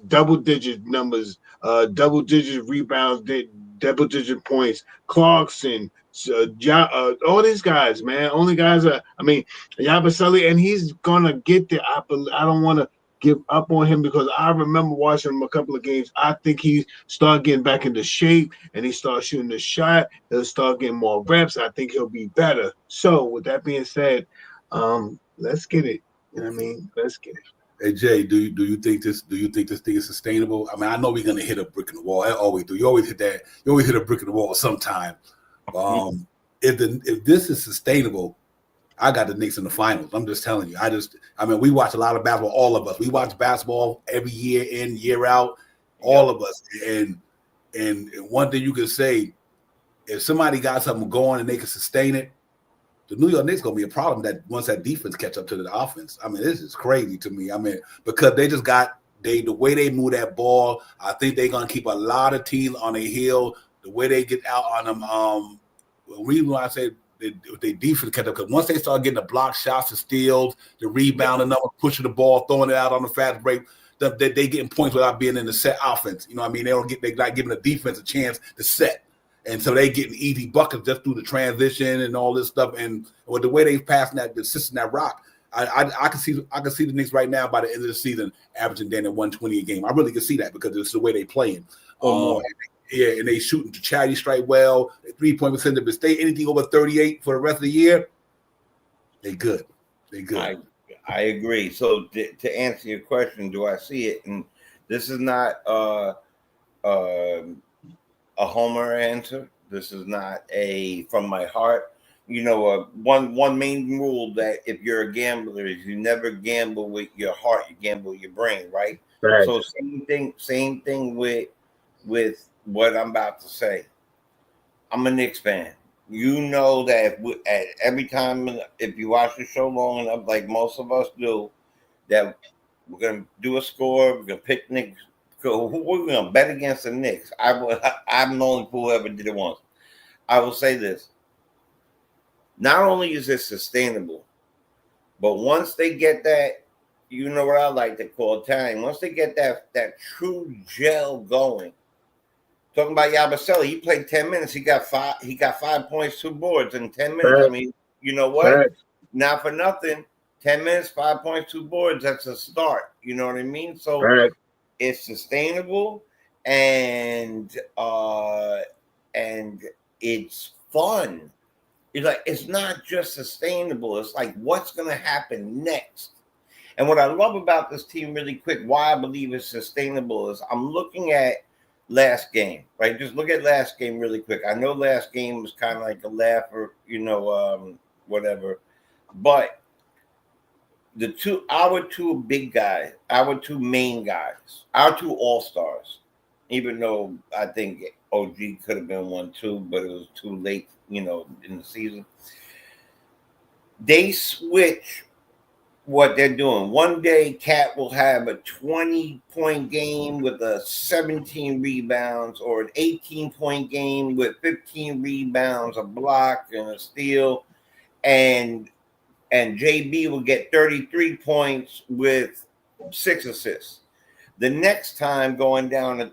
double-digit numbers, double-digit rebounds, double-digit points, Clarkson, all these guys, man. Only guys Yabusele, and he's gonna get there. I don't want to give up on him, because I remember watching him a couple of games. I think he started getting back into shape and he started shooting the shot. He'll start getting more reps. I think he'll be better. So with that being said, let's get it. You know what I mean? Let's get it. Hey Jay, do you think this thing is sustainable? I mean, I know we're gonna hit a brick in the wall. I always do. You always hit that. You always hit a brick in the wall sometime. If this is sustainable, I got the Knicks in the finals. I'm just telling you. I mean, we watch a lot of basketball. All of us. We watch basketball every year in, year out. All of us. And one thing you can say, if somebody got something going and they can sustain it, the New York Knicks gonna be a problem that once that defense catch up to the offense. I mean, this is crazy to me. I mean, because they just got the way they move that ball. I think they're gonna keep a lot of teams on their heel. The way they get out on them. The reason why I say they defense catch up, because once they start getting the block shots, the steals, the rebounding up, pushing the ball, throwing it out on the fast break, they getting points without being in the set offense. You know what I mean? They're not giving the defense a chance to set. And so they getting easy buckets just through the transition and all this stuff. And with the way they passing the system, that rock, I can see the Knicks right now by the end of the season averaging down at 120 a game. I really can see that because it's the way they playing. And they shooting to charity strike well. 3-point percentage. If they stay anything over 38 for the rest of the year, they good. They good. I agree. So to answer your question, do I see it? And this is not a homer answer. This is not a from my heart. You know, one main rule that if you're a gambler is you never gamble with your heart, you gamble with your brain, right? So same thing with what I'm about to say. I'm a Knicks fan. You know that at every time, if you watch the show long enough, like most of us do, that we're gonna do a score. We're gonna pick Knicks. We're gonna bet against the Knicks. I'm the only fool who ever did it once. I will say this: not only is it sustainable, but once they get that, you know what I like to call time. Once they get that true gel going. Talking about Yabusele, he played 10 minutes. He got 5 points, 2 boards in 10 minutes. Right. I mean, you know what? Right. Not for nothing. 10 minutes, 5 points, 2 boards. That's a start. You know what I mean? So it's sustainable and it's fun. It's like it's not just sustainable. It's like what's going to happen next. And what I love about this team, really quick, why I believe it's sustainable is I'm looking at last game, right? Just look at last game really quick. I know last game was kind of like a laugh or, whatever. But our two big guys, our two main guys, our two all-stars, even though I think OG could have been one too, but it was too late, in the season. They switch what they're doing. One day, Cat will have a 20-point game with 17 rebounds, or an 18-point game with 15 rebounds, a block, and a steal, and JB will get 33 points with 6 assists. The next time going down the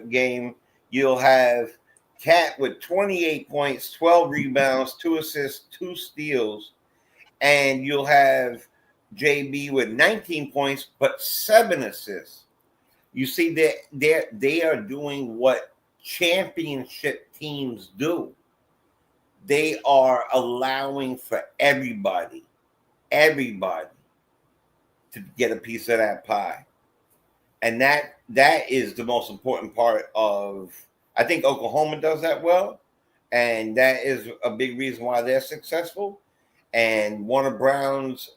game, you'll have Cat with 28 points, 12 rebounds, 2 assists, 2 steals. And you'll have JB with 19 points, but 7 assists. You see that they are doing what championship teams do. They are allowing for everybody to get a piece of that pie. And that is the most important part of, I think Oklahoma does that well. And that is a big reason why they're successful. And Warner Brown's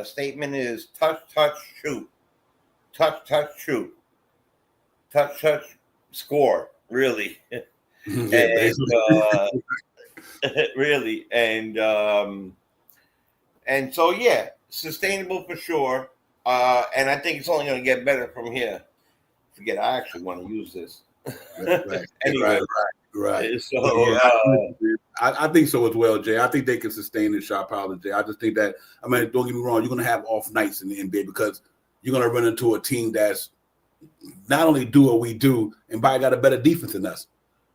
statement is touch, shoot. Touch, shoot. Touch, score, really. And really. And so, yeah, sustainable for sure. And I think it's only going to get better from here. Forget, I actually want to use this. Right. Anyway. Right. So I think so as well, Jay. I think they can sustain the sharp power, Jay. I just think that, don't get me wrong, you're going to have off nights in the NBA because you're going to run into a team that's not only do what we do and probably got a better defense than us,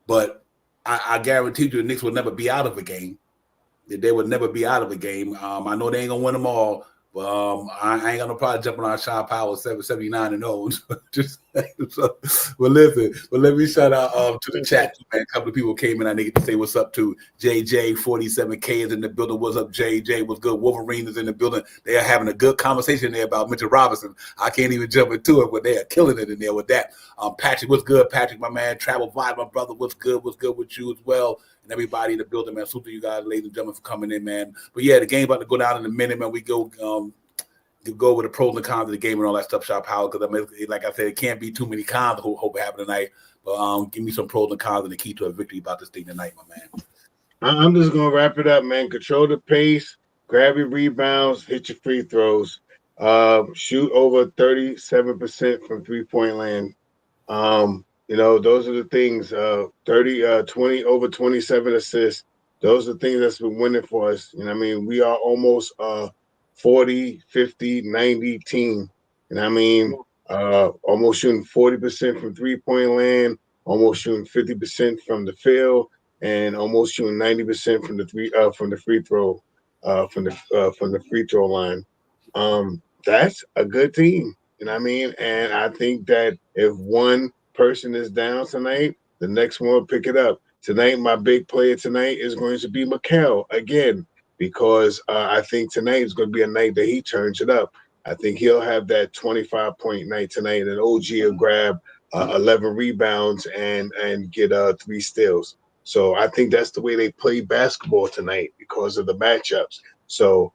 but I guarantee you the Knicks will never be out of a game. They would never be out of a game. I know they ain't going to win them all, But I ain't got no problem jumping on Sean Powell 779 and 0. Just so, well, listen. But let me shout out to the chat, man. A couple of people came in. I need to say what's up to JJ. 47K is in the building. What's up, JJ? What's good? Wolverine is in the building. They are having a good conversation there about Mitchell Robinson. I can't even jump into it, but they are killing it in there with that. Patrick, what's good? Patrick, my man. Travel Vibe, my brother. What's good? What's good with you as well? And everybody in the building, man. Salute to you guys, ladies and gentlemen, for coming in, man. But yeah, the game about to go down in a minute, man. We go over the pros and cons of the game and all that stuff, Shop Howard, because I mean, like I said, it can't be too many cons. Hope happen tonight. But give me some pros and cons and the key to a victory about this thing tonight, my man. I'm just gonna wrap it up, man. Control the pace, grab your rebounds, hit your free throws, shoot over 37% from 3-point land. Those are the things. 20 over 27 assists. Those are the things that's been winning for us. You know what I mean? We are almost 40, 50, 90 team. And I mean, almost shooting 40% from 3-point land, almost shooting 50% from the field, and almost shooting 90% from the free throw, from the free throw line. That's a good team. You know what I mean? And I think that if one person is down tonight, the next one will pick it up. Tonight, my big player tonight is going to be Mikal again, because I think tonight is going to be a night that he turns it up. I think he'll have that 25-point night tonight, and OG will grab 11 rebounds and get 3 steals. So I think that's the way they play basketball tonight because of the matchups. So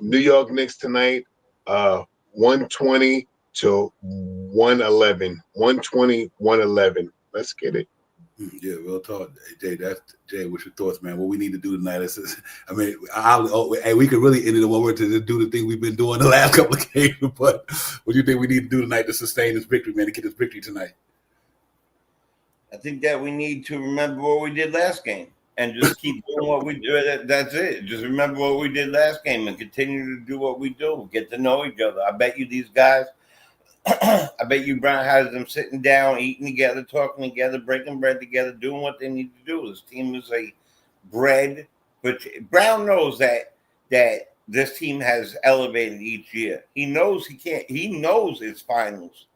New York Knicks tonight, 120 to 111. 120, 111. Let's get it. Yeah, real talk, Jay. Jay. What's your thoughts, man? What we need to do tonight is, I mean, we could really end it in one word to do the thing we've been doing the last couple of games. But what do you think we need to do tonight to sustain this victory, man? To get this victory tonight? I think that we need to remember what we did last game and just keep doing what we do. That's it. Just remember what we did last game and continue to do what we do. Get to know each other. I bet you these guys. I bet you Brown has them sitting down, eating together, talking together, breaking bread together, doing what they need to do. This team is a bread, but Brown knows that this team has elevated each year. He knows he can't. He knows it's finals,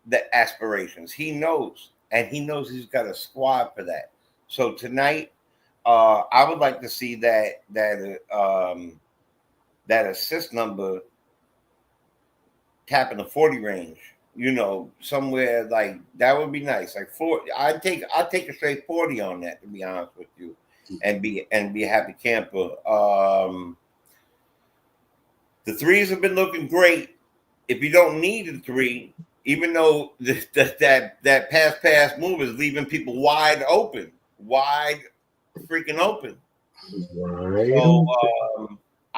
the aspirations. He knows, and he knows he's got a squad for that. So tonight, I would like to see that assist number tapping the 40 range, somewhere like that would be nice. Like 40, I'd take a straight 40 on that, to be honest with you, and be a happy camper. The threes have been looking great. If you don't need a 3, even though that pass move is leaving people wide freaking open. Right. So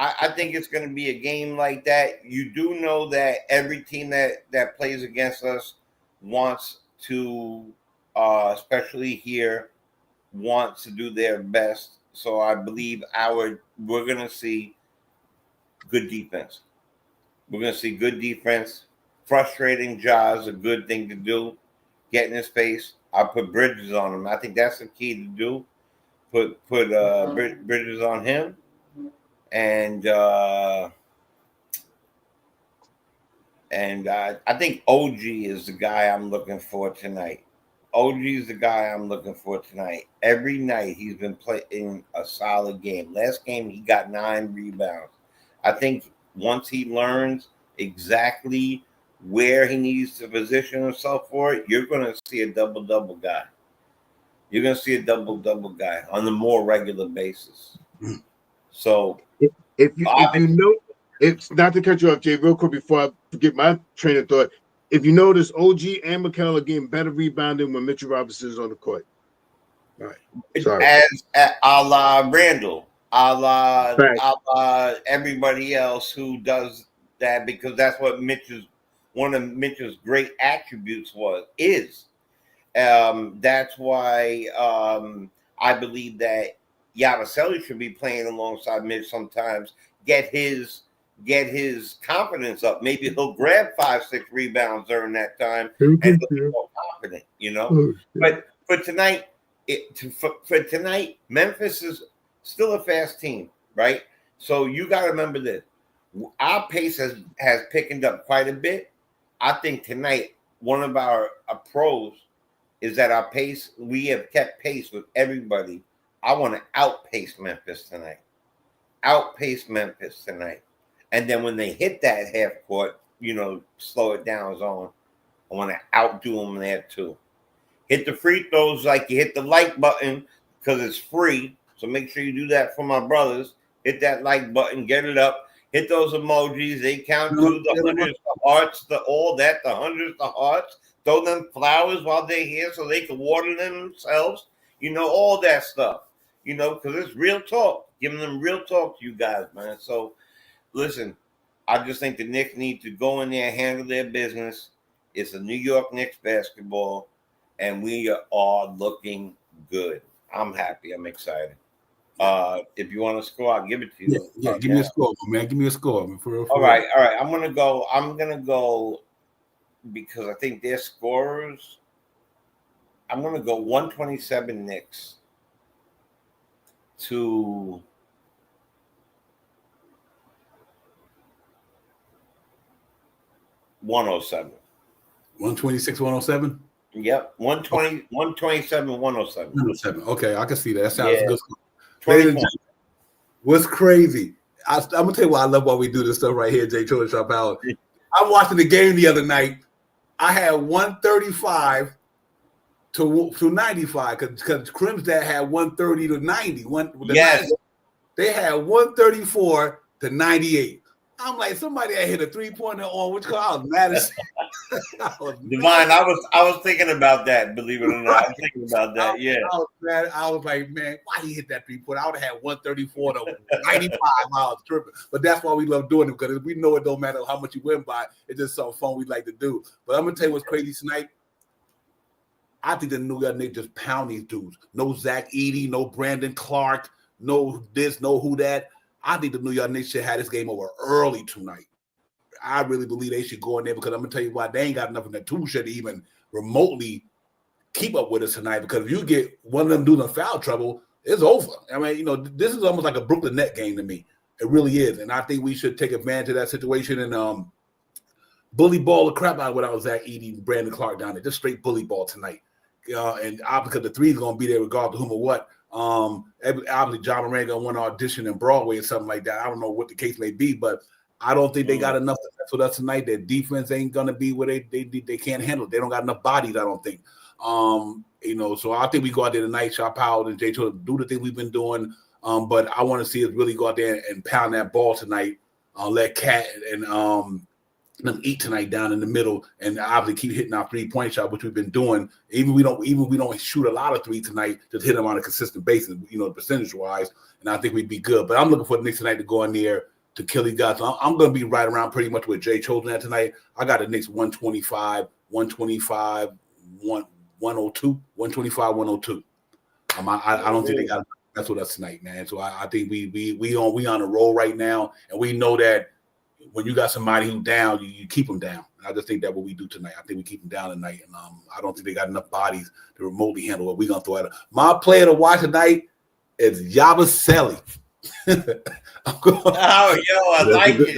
I think it's going to be a game like that. You do know that every team that plays against us wants to, especially here, wants to do their best. So I believe we're going to see good defense. We're going to see good defense. Frustrating Jaws, a good thing to do. Get in his face. I'll put Bridges on him. I think that's the key to do. Put Bridges on him. And I think OG is the guy I'm looking for tonight. OG is the guy I'm looking for tonight. Every night he's been playing a solid game. Last game he got 9 rebounds. I think once he learns exactly where he needs to position himself for it, you're going to see a double-double guy. You're going to see a double-double guy on a more regular basis. So if you know, it's not to cut you off, Jay, real quick before I forget my train of thought. If you notice, OG and Mikal are getting better rebounding when Mitchell Robinson is on the court. All right. Sorry. As a la Randall, a la everybody else who does that, because that's what one of Mitchell's great attributes is. That's why I believe that Yabusele should be playing alongside Mitch sometimes. Get his confidence up. Maybe he'll grab 5-6 rebounds during that time and he'll be more confident, But for tonight, Memphis is still a fast team, right? So you got to remember this: Our pace has picked up quite a bit. I think tonight one of our pros is that our pace, we have kept pace with everybody. I want to outpace Memphis tonight. And then when they hit that half court, slow it down zone, I want to outdo them there too. Hit the free throws like you hit the like button because it's free. So make sure you do that for my brothers. Hit that like button, get it up. Hit those emojis. They count to the hundreds, the hearts, the hundreds, the hearts. Throw them flowers while they're here so they can water themselves. All that stuff. Because it's real talk. Giving them real talk to you guys, man. So, listen, I just think the Knicks need to go in there and handle their business. It's a New York Knicks basketball, and we are looking good. I'm happy. I'm excited. If you want to score, I'll give it to you. Yeah, give me a score, man. Give me a score. For real. All right. I'm gonna go because I think they're scorers. I'm gonna go 127 Knicks to 107. 126, 107? Yep. 120, 127, 107. 107. Okay, I can see that. That sounds good. 20 points. What's crazy? I'm gonna tell you why I love why we do this stuff right here, Jay Children Shop Out. I'm watching the game the other night. I had 135 to 95 because Crim's dad had 130 to 90. Yes. They had 134 to 98. I'm like, somebody that hit a 3-pointer on which I was mad as Divine, I was thinking about that, believe it or not. I was thinking about that, yeah. I was mad. I was like, man, why he hit that 3-pointer? I would have had 134 to 95 miles tripping. But that's why we love doing it, because we know it don't matter how much you win by. It's just something fun we like to do. But I'm gonna tell you what's crazy tonight. I think the New York Knicks just pound these dudes. No Zach Edey, no Brandon Clark, no this, no who that. I think the New York Knicks should have this game over early tonight. I really believe they should go in there because I'm going to tell you why. They ain't got enough in the two to even remotely keep up with us tonight, because if you get one of them dudes in foul trouble, it's over. I mean, this is almost like a Brooklyn Net game to me. It really is. And I think we should take advantage of that situation and bully ball the crap out of without Zach Edey and Brandon Clark down there. Just straight bully ball tonight. And because the three is going to be there regardless of whom or what. Obviously John Moran gonna want to audition in Broadway or something like that. I don't know what the case may be, but I don't think they got enough to mess with us tonight. Their defense ain't gonna be where they can't handle it. They don't got enough bodies, I don't think. So I think we go out there tonight, Shaw Powell and Jay Children, do the thing we've been doing. But I want to see us really go out there and pound that ball tonight. Let Cat and them eat tonight down in the middle, and obviously keep hitting our 3-point shot, which we've been doing. Even we don't shoot a lot of three tonight, just hit them on a consistent basis, percentage wise. And I think we'd be good. But I'm looking for the Knicks tonight to go in there to kill these guys. So I'm going to be right around pretty much with Jay Children at tonight. I got the Knicks 125, 125, 102, 125, 102. I don't think they got that's with us tonight, man. So I think we on a roll right now, and we know that when you got somebody who's down, you keep them down. And I just think that's what we do tonight. I think we keep them down tonight, and I don't think they got enough bodies to remotely handle what we're gonna throw at them. My player to watch tonight is Yabusele. I like it.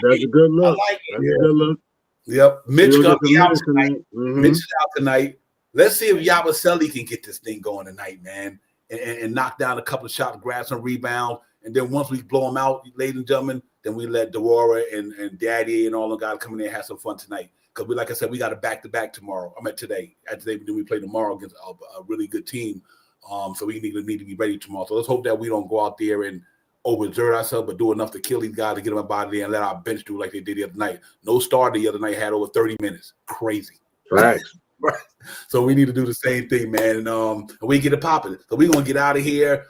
That's a good look. I like it. That's a good look. Yep, Mitch gonna be out tonight. Mm-hmm. Mitch is out tonight. Let's see if Yabusele can get this thing going tonight, man, and knock down a couple of shots, grab some rebounds, and then once we blow them out, ladies and gentlemen, then we let Deora and Daddy and all the guys come in there and have some fun tonight. Because like I said, we got a back-to-back tomorrow. Today. Then we play tomorrow against a really good team. So we need to be ready tomorrow. So let's hope that we don't go out there and overexert ourselves, but do enough to kill these guys to get them up out of there and let our bench do like they did the other night. No starter the other night had over 30 minutes. Crazy. Right. Right. So we need to do the same thing, man. And we get it popping. So we're going to get out of here.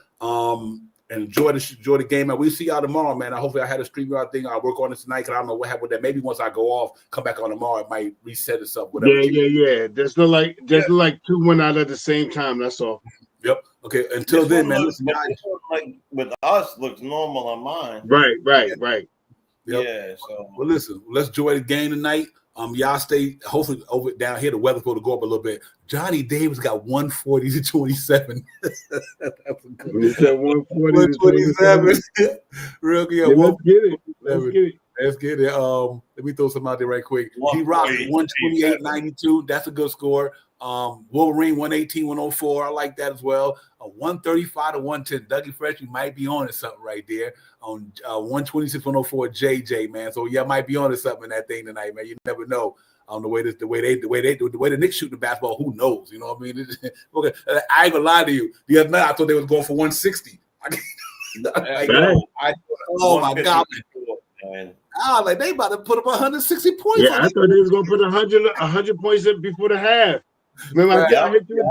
And enjoy the game, and we'll see y'all tomorrow, man. Hopefully I had a StreamYard thing. I'll work on it tonight, because I don't know what happened with that. Maybe once I go off, come back on tomorrow, it might reset itself. Whatever. Yeah. There's no like two went out at the same time. That's all. Yep. Okay. Until then, man. Listen, like with us, looks normal on mine. Right. Yep. Yeah. So well, listen. Let's enjoy the game tonight. Y'all stay hopefully over down here. The weather's going to go up a little bit. Johnny Davis got 140 to 27. When you said 140 to 127. Real good. Yeah, let's get it. Let's get it. Let's get it. Let me throw some out there right quick. D-Rock 128.92. That's a good score. Wolverine 118, 104. I like that as well. 135 to 110. Dougie Fresh, you might be on to something right there. On 126, 104, JJ, man. So yeah, might be on to something in that thing tonight, man. You never know. The way the Knicks shoot the basketball, who knows? You know what I mean? Okay, I ain't gonna lie to you. The other night I thought they was going for 160. Oh my God. Man. Like they about to put up 160 points. Yeah, I thought they was gonna put 100 points in before the half. Remember, I hit you.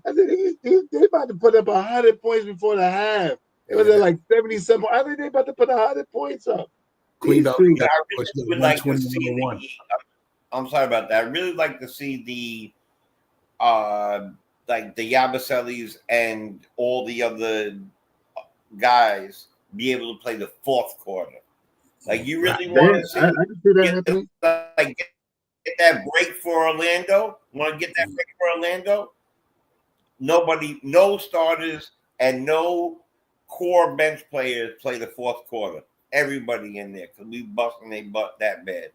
I said they about to put up 100 points before the half. It was at like 77. I think they about to put 100 points up. Queen I really would like to see I'm sorry about that. I really like to see the like the Yabasellis and all the other guys be able to play the fourth quarter. Like you really want to see, get that break for Orlando? Want to get that break for Orlando? Nobody, no starters and no core bench players play the fourth quarter. Everybody in there because we busting their butt that bad.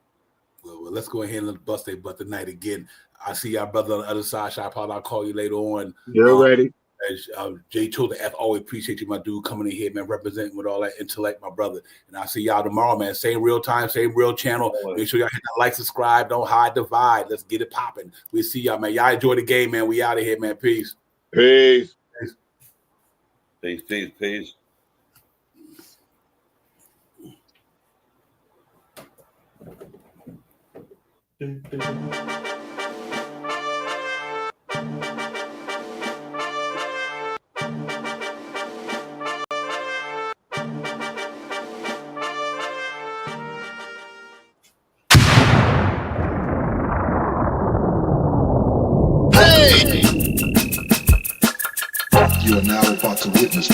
Well, let's go ahead and bust their butt tonight again. I see our brother on the other side. I'll call you later on. You're ready. Jay Childer F, always appreciate you, my dude, coming in here, man, representing with all that intellect, my brother. And I'll see y'all tomorrow, man. Same real time, same real channel. Make sure y'all hit that like, subscribe, don't hide, divide. Let's get it popping. We'll see y'all, man. Y'all enjoy the game, man. We out of here, man. Peace. Peace. Peace, peace, peace. You are now about to witness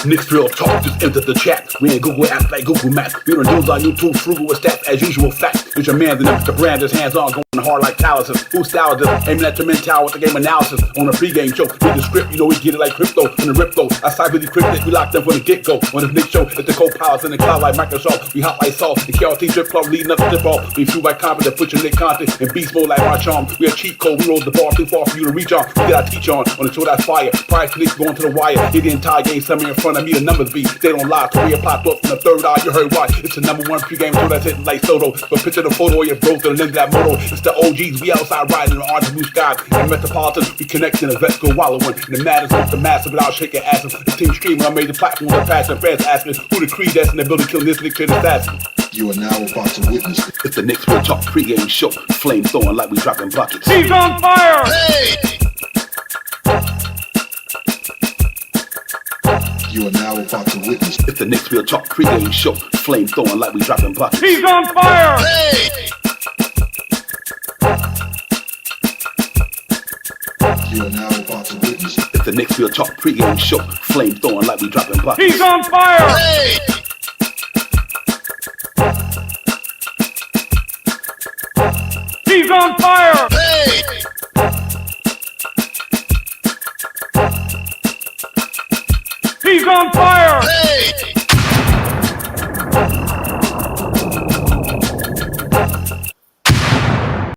Knicks Real Talk just entered the chat. We ain't Google apps like Google Maps. We don't news on YouTube, frugal with stats as usual. Fact. It's your man, the Mr. Brand, his hands on, going hard like calluses. Who style just aiming at your mental with the game analysis on a pregame show. With the script, you know we get it like crypto in the rip though. I side really cryptic, we locked them from the get-go. On this Knicks show, it's the co-pilots in the cloud like Microsoft. We hot like salt. The KRT drip club leading up to tip off. We flew like confident, put your Nick content in beast mode like our charm. We a cheat code, we rolled the bar too far for you to reach on. We get our teach on the show that's fire. Prior to Knicks going to the wire. Hit the entire game, somewhere in front of me, the numbers be. They don't lie, so we apply thought from the third eye. You heard why. It's the #1 pregame show that's hitting like Soto. But picture the photo of your broke and link that moto. It's the OGs, we outside riding in the orange blue sky. And Metropolitan, we connect in the vets go wallowing. And the matters with the massive without shaking asses. The team streaming on major platforms and passion. Fans asking who the creed that's in the building killing this Knicks kid assassin. You are now about to witness It's the Knicks Real Talk pregame show. Flame throwing like we dropping buckets. He's on fire! You are now about to witness It's the Knicks Real Talk pregame show. Flame throwing like we dropping buckets. He's on fire! You are now about to witness It's the Knicks Real Talk pregame show. Flame throwing like we dropping buckets. He's on fire! He's on fire! He's on fire!